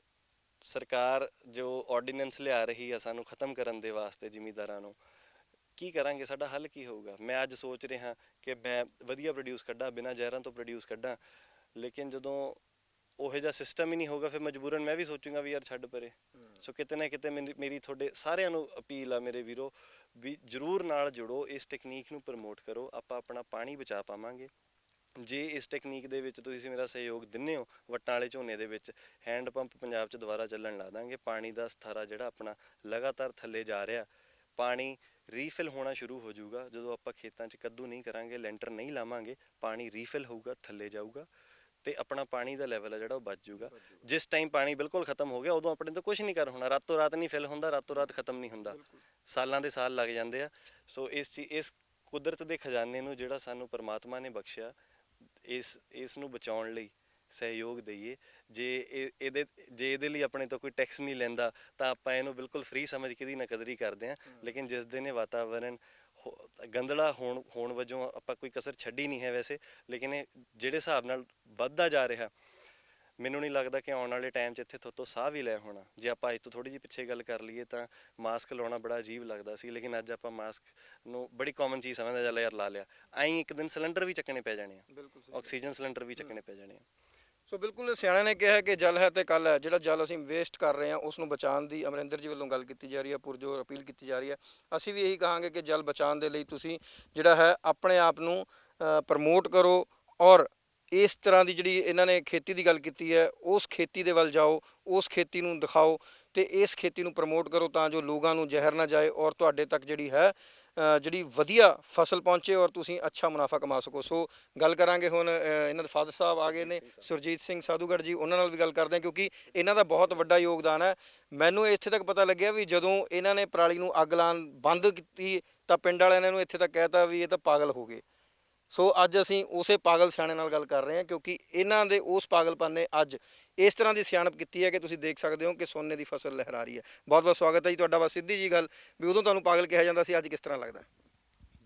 ਸਰਕਾਰ ਜੋ ਆਰਡੀਨੈਂਸ ਲਿਆ ਰਹੀ ਆ ਸਾਨੂੰ ਖ਼ਤਮ ਕਰਨ ਦੇ ਵਾਸਤੇ ਜ਼ਿਮੀਂਦਾਰਾਂ ਨੂੰ, ਕੀ ਕਰਾਂਗੇ, ਸਾਡਾ ਹੱਲ ਕੀ ਹੋਊਗਾ। ਮੈਂ ਅੱਜ ਸੋਚ ਰਿਹਾ ਕਿ ਮੈਂ ਵਧੀਆ ਪ੍ਰੋਡਿਊਸ ਕੱਢਾਂ, ਬਿਨਾਂ ਜ਼ਹਿਰਾਂ ਤੋਂ ਪ੍ਰੋਡਿਊਸ ਕੱਢਾਂ, ਲੇਕਿਨ ਜਦੋਂ ਉਹੋ ਜਿਹਾ ਸਿਸਟਮ ਹੀ ਨਹੀਂ ਹੋਊਗਾ ਫਿਰ ਮਜਬੂਰਨ ਮੈਂ ਵੀ ਸੋਚੂੰਗਾ ਵੀ ਯਾਰ ਛੱਡ ਪਰੇ। ਸੋ ਕਿਤੇ ਨਾ ਕਿਤੇ ਮੇਰੀ ਤੁਹਾਡੇ ਸਾਰਿਆਂ ਨੂੰ ਅਪੀਲ ਆ ਮੇਰੇ ਵੀਰੋ ਵੀ ਜ਼ਰੂਰ ਨਾਲ ਜੁੜੋ, ਇਸ ਟੈਕਨੀਕ ਨੂੰ ਪ੍ਰਮੋਟ ਕਰੋ, ਆਪਾਂ ਆਪਣਾ ਪਾਣੀ ਬਚਾ ਪਾਵਾਂਗੇ ਜੇ ਇਸ ਟੈਕਨੀਕ ਦੇ ਵਿੱਚ ਤੁਸੀਂ ਮੇਰਾ ਸਹਿਯੋਗ ਦਿੰਦੇ ਹੋ। ਵੱਟਾਂ ਵਾਲੇ ਝੋਨੇ ਦੇ ਵਿੱਚ ਹੈਂਡ ਪੰਪ ਪੰਜਾਬ 'ਚ ਦੁਬਾਰਾ ਚੱਲਣ ਲਾ ਦਾਂਗੇ। ਪਾਣੀ ਦਾ ਸਥਾਰਾ ਜਿਹੜਾ ਆਪਣਾ ਲਗਾਤਾਰ ਥੱਲੇ ਜਾ ਰਿਹਾ, ਪਾਣੀ ਰੀਫਿਲ ਹੋਣਾ ਸ਼ੁਰੂ ਹੋ ਜਾਊਗਾ ਜਦੋਂ ਆਪਾਂ ਖੇਤਾਂ 'ਚ ਕੱਦੂ ਨਹੀਂ ਕਰਾਂਗੇ, ਲੈਂਟਰ ਨਹੀਂ ਲਾਵਾਂਗੇ, ਪਾਣੀ ਰੀਫਿਲ ਹੋਊਗਾ, ਥੱਲੇ ਜਾਊਗਾ ਤੇ ਆਪਣਾ ਪਾਣੀ ਦਾ ਲੈਵਲ ਹੈ ਜਿਹੜਾ ਉਹ ਬਚ ਜਾਊਗਾ। ਜਿਸ ਟਾਈਮ ਪਾਣੀ ਬਿਲਕੁਲ ਖਤਮ ਹੋ ਗਿਆ ਉਦੋਂ ਆਪਣੇ ਤੋਂ ਕੁਝ ਨਹੀਂ ਕਰ ਹੋਣਾ, ਰਾਤੋਂ ਰਾਤ ਨਹੀਂ ਫਿਲ ਹੁੰਦਾ, ਰਾਤੋਂ ਰਾਤ ਖਤਮ ਨਹੀਂ ਹੁੰਦਾ, ਸਾਲਾਂ ਦੇ ਸਾਲ ਲੱਗ ਜਾਂਦੇ ਆ। ਸੋ ਇਸ ਕੁਦਰਤ ਦੇ ਖਜ਼ਾਨੇ ਨੂੰ ਜਿਹੜਾ ਸਾਨੂੰ ਪਰਮਾਤਮਾ ਨੇ ਬਖਸ਼ਿਆ, ਇਸ ਨੂੰ ਬਚਾਉਣ ਲਈ ਸਹਿਯੋਗ ਦਈਏ। ਜੇ ਇਹਦੇ ਲਈ ਆਪਣੇ ਤੋਂ ਕੋਈ ਟੈਕਸ ਨਹੀਂ ਲੈਂਦਾ ਤਾਂ ਆਪਾਂ ਇਹਨੂੰ ਬਿਲਕੁਲ ਫ੍ਰੀ ਸਮਝ ਕੇ ਇਹਦੀ ਨਕਦਰੀ ਕਰਦੇ ਹਾਂ, ਲੇਕਿਨ ਜਿਸ ਦਿਨ ਇਹ ਵਾਤਾਵਰਨ ਗੰਦਲਾ ਹੋਣ ਵਜੋਂ ਆਪਾਂ ਕੋਈ ਕਸਰ ਛੱਡੀ ਨਹੀਂ ਹੈ ਵੈਸੇ, ਲੇਕਿਨ ਇਹ ਜਿਹੜੇ ਹਿਸਾਬ ਨਾਲ ਵੱਧਦਾ ਜਾ ਰਿਹਾ ਮੈਨੂੰ ਨਹੀਂ ਲੱਗਦਾ ਕਿ ਆਉਣ ਵਾਲੇ ਟਾਈਮ 'ਚ ਇੱਥੇ ਥੋਤੋਂ ਸਾਹ ਵੀ ਲੈ ਹੋਣਾ। ਜੇ ਆਪਾਂ ਅੱਜ ਤੋਂ ਥੋੜ੍ਹੀ ਜਿਹੀ ਪਿੱਛੇ ਗੱਲ ਕਰ ਲਈਏ ਤਾਂ ਮਾਸਕ ਲਾਉਣਾ ਬੜਾ ਅਜੀਬ ਲੱਗਦਾ ਸੀ, ਲੇਕਿਨ ਅੱਜ ਆਪਾਂ ਮਾਸਕ ਨੂੰ ਬੜੀ ਕਾਮਨ ਚੀਜ਼ ਸਮਝਦੇ, ਚੱਲ ਯਾਰ ਲਾ ਲਿਆ। ਆਈਂ ਇੱਕ ਦਿਨ ਸਿਲੰਡਰ ਵੀ ਚੱਕਣੇ ਪੈ ਜਾਣੇ ਆ, ਆਕਸੀਜਨ ਸਿਲੰਡਰ ਵੀ ਚੱਕਣੇ ਪੈ ਜਾਣੇ ਆ। ਸੋ ਬਿਲਕੁਲ ਸਿਆਣਿਆਂ ਨੇ ਕਿਹਾ ਕਿ ਜਲ ਹੈ ਤੇ ਕੱਲ੍ਹ ਹੈ। ਜਿਹੜਾ ਜਲ ਅਸੀਂ ਵੇਸਟ ਕਰ ਰਹੇ ਹਾਂ ਉਸ ਨੂੰ ਬਚਾਉਣ ਦੀ ਅਮਰਿੰਦਰ ਜੀ ਵੱਲੋਂ ਗੱਲ ਕੀਤੀ ਜਾ ਰਹੀ ਹੈ, ਪੁਰਜੋਰ ਅਪੀਲ ਕੀਤੀ ਜਾ ਰਹੀ ਹੈ। ਅਸੀਂ ਵੀ ਇਹੀ ਕਹਾਂਗੇ ਕਿ ਜਲ ਬਚਾਉਣ ਦੇ ਲਈ ਤੁਸੀਂ ਜਿਹੜਾ ਹੈ ਆਪਣੇ ਆਪ ਨੂੰ ਪ੍ਰਮੋਟ ਕਰੋ ਔਰ ਇਸ ਤਰ੍ਹਾਂ ਦੀ ਜਿਹੜੀ ਇਹਨਾਂ ਨੇ ਖੇਤੀ ਦੀ ਗੱਲ ਕੀਤੀ ਹੈ ਉਸ ਖੇਤੀ ਦੇ ਵੱਲ ਜਾਓ, ਉਸ ਖੇਤੀ ਨੂੰ ਦਿਖਾਓ ਤੇ ਇਸ ਖੇਤੀ ਨੂੰ ਪ੍ਰਮੋਟ ਕਰੋ ਤਾਂ ਜੋ ਲੋਕਾਂ ਨੂੰ ਜ਼ਹਿਰ ਨਾ ਜਾਏ ਔਰ ਤੁਹਾਡੇ ਤੱਕ ਜਿਹੜੀ ਹੈ ਜਿਹੜੀ ਵਧੀਆ ਫਸਲ ਪਹੁੰਚੇ ਔਰ ਤੁਸੀਂ ਅੱਛਾ ਮੁਨਾਫਾ ਕਮਾ ਸਕੋ। ਸੋ ਗੱਲ ਕਰਾਂਗੇ ਹੁਣ ਇਹਨਾਂ ਦੇ ਫਾਦਰ ਸਾਹਿਬ ਆ ਗਏ ਨੇ ਸੁਰਜੀਤ ਸਿੰਘ ਸਾਧੂਗੜ੍ਹ ਜੀ, ਉਹਨਾਂ ਨਾਲ ਵੀ ਗੱਲ ਕਰਦੇ ਹਾਂ ਕਿਉਂਕਿ ਇਹਨਾਂ ਦਾ ਬਹੁਤ ਵੱਡਾ ਯੋਗਦਾਨ ਹੈ। ਮੈਨੂੰ ਇੱਥੇ ਤੱਕ ਪਤਾ ਲੱਗਿਆ ਵੀ ਜਦੋਂ ਇਹਨਾਂ ਨੇ ਪਰਾਲੀ ਨੂੰ ਅੱਗ ਲਾਉਣ ਬੰਦ ਕੀਤੀ ਤਾਂ ਪਿੰਡ ਵਾਲਿਆਂ ਨੇ ਇਹਨੂੰ ਇੱਥੇ ਤੱਕ ਕਹਿਤਾ ਵੀ ਇਹ ਤਾਂ ਪਾਗਲ ਹੋ ਗਏ। ਸੋ ਅੱਜ ਅਸੀਂ ਉਸੇ ਪਾਗਲ ਸਿਆਣੇ ਨਾਲ ਗੱਲ ਕਰ ਰਹੇ ਹਾਂ ਕਿਉਂਕਿ ਇਹਨਾਂ ਦੇ ਉਸ ਪਾਗਲਪਨ ਨੇ ਅੱਜ ਇਸ ਤਰ੍ਹਾਂ ਦੀ ਸਿਆਣਪ ਕੀਤੀ ਹੈ ਕਿ ਤੁਸੀਂ ਦੇਖ ਸਕਦੇ ਹੋ ਕਿ ਸੋਨੇ ਦੀ ਫਸਲ ਲਹਿਰਾ ਰਹੀ ਹੈ। ਬਹੁਤ ਬਹੁਤ ਸਵਾਗਤ ਹੈ ਜੀ ਤੁਹਾਡਾ। ਬਸ ਸਿੱਧੀ ਜੀ ਗੱਲ ਵੀ ਉਦੋਂ ਤੁਹਾਨੂੰ ਪਾਗਲ ਕਿਹਾ ਜਾਂਦਾ ਸੀ, ਅੱਜ ਕਿਸ ਤਰ੍ਹਾਂ ਲੱਗਦਾ?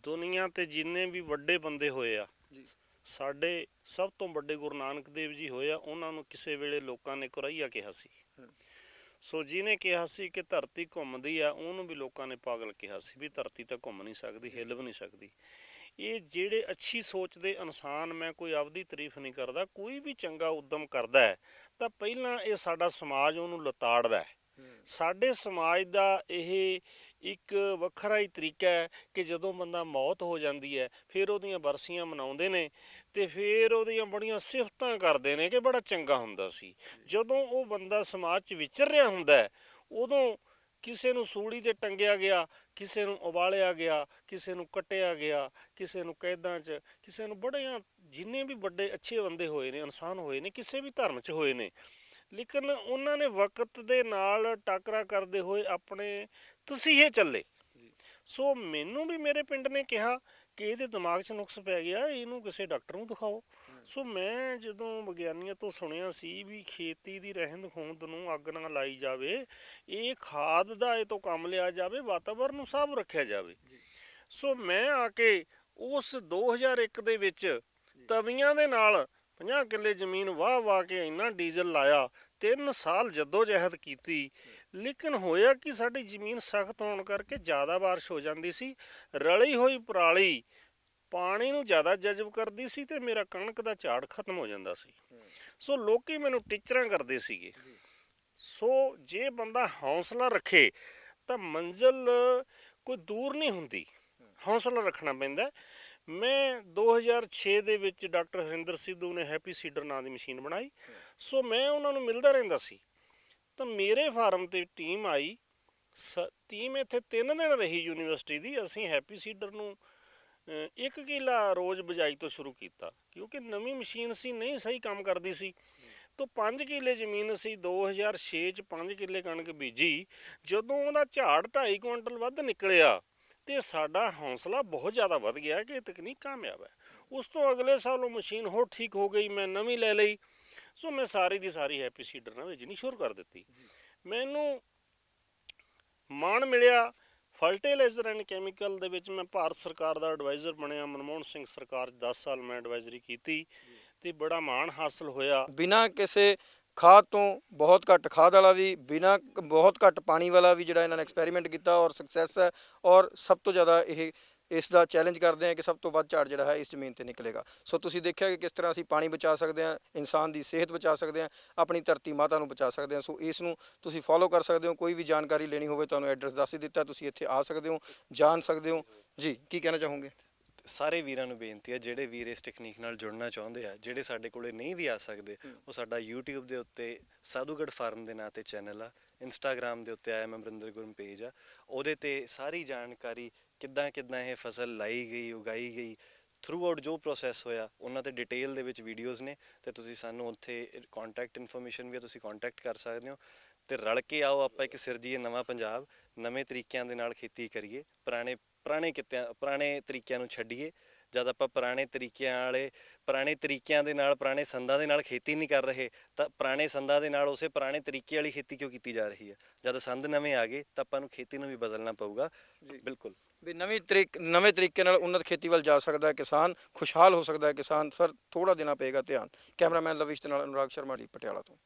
ਦੁਨੀਆ ਤੇ ਜਿੰਨੇ ਵੀ ਵੱਡੇ ਬੰਦੇ ਹੋਏ ਆ ਜੀ, ਸਾਡੇ ਸਭ ਤੋਂ ਵੱਡੇ ਗੁਰੂ ਨਾਨਕ ਦੇਵ ਜੀ ਹੋਏ ਆ, ਉਹਨਾਂ ਨੂੰ ਕਿਸੇ ਵੇਲੇ ਲੋਕਾਂ ਨੇ ਕੁਰਈਆ ਕਿਹਾ ਸੀ। ਸੋ ਜਿਹਨੇ ਕਿਹਾ ਸੀ ਕਿ ਧਰਤੀ ਘੁੰਮਦੀ ਆ ਉਹਨੂੰ ਵੀ ਲੋਕਾਂ ਨੇ ਪਾਗਲ ਕਿਹਾ ਸੀ ਵੀ ਧਰਤੀ ਤਾਂ ਘੁੰਮ ਨਹੀਂ ਸਕਦੀ, ਹਿੱਲ ਵੀ ਨਹੀਂ ਸਕਦੀ। ਇਹ ਜਿਹੜੇ ਅੱਛੀ ਸੋਚ ਦੇ ਇਨਸਾਨ, ਮੈਂ ਕੋਈ ਆਪਦੀ ਤਾਰੀਫ ਨਹੀਂ ਕਰਦਾ, ਕੋਈ ਵੀ ਚੰਗਾ ਉੱਦਮ ਕਰਦਾ ਹੈ ਤਾਂ ਪਹਿਲਾਂ ਇਹ ਸਾਡਾ ਸਮਾਜ ਉਹਨੂੰ ਲਤਾੜਦਾ ਹੈ। ਸਾਡੇ ਸਮਾਜ ਦਾ ਇਹ ਇੱਕ ਵੱਖਰਾ ਹੀ ਤਰੀਕਾ ਹੈ ਕਿ ਜਦੋਂ ਬੰਦਾ ਮੌਤ ਹੋ ਜਾਂਦੀ ਹੈ ਫਿਰ ਉਹਦੀਆਂ ਬਰਸੀਆਂ ਮਨਾਉਂਦੇ ਨੇ ਤੇ ਫਿਰ ਉਹਦੀਆਂ ਬੜੀਆਂ ਸਿਫਤਾਂ ਕਰਦੇ ਨੇ ਕਿ ਬੜਾ ਚੰਗਾ ਹੁੰਦਾ ਸੀ। ਜਦੋਂ ਉਹ ਬੰਦਾ ਸਮਾਜ 'ਚ ਵਿਚਰ ਰਿਹਾ ਹੁੰਦਾ ਹੈ ਉਦੋਂ ਕਿਸੇ ਨੂੰ ਸੂਲੀ 'ਤੇ ਟੰਗਿਆ ਗਿਆ, ਕਿਸੇ ਨੂੰ ਉਬਾਲਿਆ ਗਿਆ, ਕਿਸੇ ਨੂੰ ਕੱਟਿਆ ਗਿਆ, ਕਿਸੇ ਨੂੰ ਕੈਦਾਂ 'ਚ, ਕਿਸੇ ਨੂੰ ਬੜਿਆਂ ਜਿੰਨੇ ਵੀ ਵੱਡੇ ਅੱਛੇ ਬੰਦੇ ਹੋਏ ਨੇ, ਇਨਸਾਨ ਹੋਏ ਨੇ, ਕਿਸੇ ਵੀ ਧਰਮ 'ਚ ਹੋਏ ਨੇ, ਲੇਕਿਨ ਉਹਨਾਂ ਨੇ ਵਕਤ ਦੇ ਨਾਲ ਟਾਕਰਾ ਕਰਦੇ ਹੋਏ ਆਪਣੇ ਤਸੀਹੇ ਚੱਲੇ। ਸੋ ਮੈਨੂੰ ਵੀ ਮੇਰੇ ਪਿੰਡ ਨੇ ਕਿਹਾ ਕਿ ਇਹਦੇ ਦਿਮਾਗ 'ਚ ਨੁਕਸ ਪੈ ਗਿਆ, ਇਹਨੂੰ ਕਿਸੇ ਡਾਕਟਰ ਨੂੰ ਦਿਖਾਓ। ਸੋ ਮੈਂ ਜਦੋਂ ਵਿਗਿਆਨੀਆਂ ਤੋਂ ਸੁਣਿਆ ਸੀ ਵੀ ਖੇਤੀ ਦੀ ਰਹਿੰਦ ਖੂੰਹਦ ਨੂੰ ਅੱਗ ਨਾ ਲਾਈ ਜਾਵੇ, ਇਹ ਖਾਦ ਦਾ ਇਹ ਤੋਂ ਕੰਮ ਲਿਆ ਜਾਵੇ, ਵਾਤਾਵਰਨ ਨੂੰ ਸਾਫ਼ ਰੱਖਿਆ ਜਾਵੇ। ਸੋ ਮੈਂ ਆ ਕੇ ਉਸ 2001 ਦੇ ਵਿੱਚ ਤਵੀਆਂ ਦੇ ਨਾਲ 50 ਕਿੱਲੇ ਜ਼ਮੀਨ ਵਾਹ ਕੇ ਇੰਨਾ ਡੀਜ਼ਲ ਲਾਇਆ, 3 ਸਾਲ ਜਹਿਦ ਕੀਤੀ, ਲੇਕਿਨ ਹੋਇਆ ਕਿ ਸਾਡੀ ਜ਼ਮੀਨ ਸਖਤ ਹੋਣ ਕਰਕੇ ਜ਼ਿਆਦਾ ਬਾਰਿਸ਼ ਹੋ ਜਾਂਦੀ ਸੀ, ਰਲੀ ਹੋਈ ਪਰਾਲੀ ਪਾਣੀ ਨੂੰ ਜ਼ਿਆਦਾ ਜਜ਼ਬ ਕਰਦੀ ਸੀ ਤੇ ਮੇਰਾ ਕਣਕ ਦਾ ਝਾੜ ਖਤਮ ਹੋ ਜਾਂਦਾ ਸੀ। ਸੋ ਲੋਕੀ ਮੈਨੂੰ ਟੀਚਰਾਂ ਕਰਦੇ ਸੀਗੇ ਸੋ ਜੇ ਬੰਦਾ ਹੌਸਲਾ ਰੱਖੇ ਤਾਂ ਮੰਜ਼ਿਲ ਕੋਈ ਦੂਰ ਨਹੀਂ ਹੁੰਦੀ, ਹੌਸਲਾ ਰੱਖਣਾ ਪੈਂਦਾ। ਮੈਂ 2006 ਦੇ ਵਿੱਚ ਡਾਕਟਰ ਹਰਿੰਦਰ ਸਿੱਧੂ ਨੇ ਹੈਪੀ ਸੀਡਰ ਨਾਂ ਦੀ ਮਸ਼ੀਨ ਬਣਾਈ, ਸੋ ਮੈਂ ਉਹਨਾਂ ਨੂੰ ਮਿਲਦਾ ਰਹਿੰਦਾ ਸੀ। ਤਾਂ ਮੇਰੇ ਫਾਰਮ ਤੇ ਟੀਮ ਆਈ, ਟੀਮ ਇੱਥੇ 3 ਦਿਨ ਰਹੀ ਯੂਨੀਵਰਸਿਟੀ ਦੀ। ਅਸੀਂ ਹੈਪੀ ਸੀਡਰ ਨੂੰ 1 ਕਿੱਲਾ ਰੋਜ਼ ਬਿਜਾਈ ਤੋਂ ਸ਼ੁਰੂ ਕੀਤਾ, ਕਿਉਂਕਿ ਨਵੀਂ ਮਸ਼ੀਨ ਸੀ, ਨਹੀਂ ਸਹੀ ਕੰਮ ਕਰਦੀ ਸੀ। ਤੋਂ 5 ਕਿੱਲੇ ਜ਼ਮੀਨ ਅਸੀਂ 2006 ਚ 5 ਕਿੱਲੇ ਕਣਕ ਬੀਜੀ। ਜਦੋਂ ਉਹਦਾ ਝਾੜ 2.5 ਕੁਇੰਟਲ ਵੱਧ ਨਿਕਲਿਆ ਤੇ ਸਾਡਾ ਹੌਸਲਾ ਬਹੁਤ ਜ਼ਿਆਦਾ ਵੱਧ ਗਿਆ ਕਿ ਇਹ ਤਕਨੀਕ ਕਾਮਯਾਬ ਹੈ। ਉਸ ਤੋਂ ਅਗਲੇ ਸਾਲ ਉਹ ਮਸ਼ੀਨ ਹੋਰ ਠੀਕ ਹੋ ਗਈ, ਮੈਂ ਨਵੀਂ ਲੈ ਲਈ। ਸੋ ਮੈਂ ਸਾਰੀ ਦੀ ਸਾਰੀ ਹੈਪੀ ਸੀਡਰ ਨਾਲ ਵੇਚਣੀ ਸ਼ੁਰੂ ਕਰ ਦਿੱਤੀ। ਮੈਨੂੰ ਮਾਣ ਮਿਲਿਆ। ਫਰਟੀਲਾਈਜ਼ਰ ਐਂਡ ਕੈਮੀਕਲ ਦੇ ਵਿੱਚ ਮੈਂ ਭਾਰਤ ਸਰਕਾਰ ਦਾ ਐਡਵਾਈਜ਼ਰ ਬਣਿਆ। ਮਨਮੋਹਨ ਸਿੰਘ ਸਰਕਾਰ 'ਚ 10 ਸਾਲ ਮੈਂ ਐਡਵਾਈਜ਼ਰੀ ਕੀਤੀ ਤੇ ਬੜਾ ਮਾਣ ਹਾਸਲ ਹੋਇਆ। ਬਿਨਾਂ ਕਿਸੇ ਖਾਦ ਤੋਂ, ਬਹੁਤ ਘੱਟ ਖਾਦ ਵਾਲਾ ਵੀ, ਬਿਨਾਂ ਬਹੁਤ ਘੱਟ ਪਾਣੀ ਵਾਲਾ ਵੀ ਜਿਹੜਾ ਇਹਨਾਂ ਨੇ ਐਕਸਪੈਰੀਮੈਂਟ ਕੀਤਾ ਔਰ ਸਕਸੈਸ ਹੈ। ਔਰ ਸਭ ਤੋਂ ਜ਼ਿਆਦਾ ਇਹ ਇਸ ਦਾ ਚੈਲੰਜ ਕਰਦੇ ਆ ਕਿ ਸਭ ਤੋਂ ਵੱਧ ਝਾੜ ਜਿਹੜਾ ਹੈ ਇਸ ਜ਼ਮੀਨ ਤੇ ਨਿਕਲੇਗਾ। ਸੋ ਤੁਸੀਂ ਦੇਖਿਆ ਕਿ ਕਿਸ ਤਰ੍ਹਾਂ ਅਸੀਂ ਪਾਣੀ ਬਚਾ ਸਕਦੇ ਹਾਂ, ਇਨਸਾਨ ਦੀ ਸਿਹਤ ਬਚਾ ਸਕਦੇ ਹਾਂ, ਆਪਣੀ ਧਰਤੀ ਮਾਤਾ ਨੂੰ ਬਚਾ ਸਕਦੇ ਹਾਂ। ਸੋ ਇਸ ਨੂੰ ਤੁਸੀਂ ਫੋਲੋ ਕਰ ਸਕਦੇ ਹੋ। ਕੋਈ ਵੀ ਜਾਣਕਾਰੀ ਲੈਣੀ ਹੋਵੇ ਤੁਹਾਨੂੰ ਐਡਰੈਸ ਦੱਸ ਹੀ ਦਿੱਤਾ, ਤੁਸੀਂ ਇੱਥੇ ਆ ਸਕਦੇ ਹੋ, ਜਾਣ ਸਕਦੇ ਹੋ। ਜੀ ਕੀ ਕਹਿਣਾ ਚਾਹੋਗੇ? ਸਾਰੇ ਵੀਰਾਂ ਨੂੰ ਬੇਨਤੀ ਹੈ, ਜਿਹੜੇ ਵੀਰ ਇਸ ਟੈਕਨੀਕ ਨਾਲ ਜੁੜਨਾ ਚਾਹੁੰਦੇ ਆ, ਜਿਹੜੇ ਸਾਡੇ ਕੋਲੇ ਨਹੀਂ ਵੀ ਆ ਸਕਦੇ, ਉਹ ਸਾਡਾ YouTube ਦੇ ਉੱਤੇ ਸਾਧੂਗੜ੍ਹ ਫਾਰਮ ਦੇ ਨਾਂ ਤੇ ਚੈਨਲ ਆ, ਇੰਸਟਾਗ੍ਰਾਮ ਦੇ ਉੱਤੇ ਆਇਆ ਅਮਰਿੰਦਰ ਗੁਰਮ ਪੇਜ ਆ, ਉਹਦੇ ਤੇ ਸਾਰੀ ਜਾਣਕਾਰੀ ਕਿੱਦਾਂ ਇਹ ਫਸਲ ਲਾਈ ਗਈ, ਉਗਾਈ ਗਈ, ਥਰੂ ਆਊਟ ਜੋ ਪ੍ਰੋਸੈਸ ਹੋਇਆ, ਉਹਨਾਂ ਤੇ ਡਿਟੇਲ ਦੇ ਵਿੱਚ ਵੀਡੀਓਜ਼ ਨੇ। ਤੇ ਤੁਸੀਂ ਸਾਨੂੰ ਉੱਥੇ ਕੰਟੈਕਟ ਇਨਫੋਰਮੇਸ਼ਨ ਵੀ ਤੁਸੀਂ ਕੰਟੈਕਟ ਕਰ ਸਕਦੇ ਹੋ। ਤੇ ਰਲ ਕੇ ਆਓ, ਆਪਾਂ ਇੱਕ ਸਿਰਜੀਏ ਨਵਾਂ ਪੰਜਾਬ, ਨਵੇਂ ਤਰੀਕਿਆਂ ਦੇ ਨਾਲ ਖੇਤੀ ਕਰੀਏ, ਪੁਰਾਣੇ ਤਰੀਕਿਆਂ ਨੂੰ ਛੱਡੀਏ। ਜਦ ਆਪਾਂ ਪੁਰਾਣੇ ਤਰੀਕਿਆਂ ਦੇ ਨਾਲ, ਪੁਰਾਣੇ ਸੰਦਾਂ ਦੇ ਨਾਲ ਖੇਤੀ ਨਹੀਂ ਕਰ ਰਹੇ, ਤਾਂ ਪੁਰਾਣੇ ਸੰਦਾਂ ਦੇ ਨਾਲ ਉਸੇ ਪੁਰਾਣੇ ਤਰੀਕੇ ਵਾਲੀ ਖੇਤੀ ਕਿਉਂ ਕੀਤੀ ਜਾ ਰਹੀ ਹੈ? ਜਦ ਸੰਦ ਨਵੇਂ ਆ ਗਏ ਤਾਂ ਆਪਾਂ ਨੂੰ ਖੇਤੀ ਨੂੰ ਵੀ ਬਦਲਣਾ ਪਊਗਾ। ਬਿਲਕੁਲ ਵੀ ਨਵੇਂ ਤਰੀਕੇ ਨਾਲ ਉન્નਤ ਖੇਤੀ ਵੱਲ ਜਾ ਸਕਦਾ ਹੈ ਕਿਸਾਨ, ਖੁਸ਼ਹਾਲ ਹੋ ਸਕਦਾ ਹੈ ਕਿਸਾਨ। ਸਰ ਥੋੜਾ ਦੇਣਾ ਪਏਗਾ ਧਿਆਨ। ਕੈਮਰਾਮੈਨ ਲਵਿਸ਼ ਦੇ ਨਾਲ ਅਨੁਰਾਗ ਸ਼ਰਮਾ ਜੀ, ਪਟਿਆਲਾ ਤੋਂ।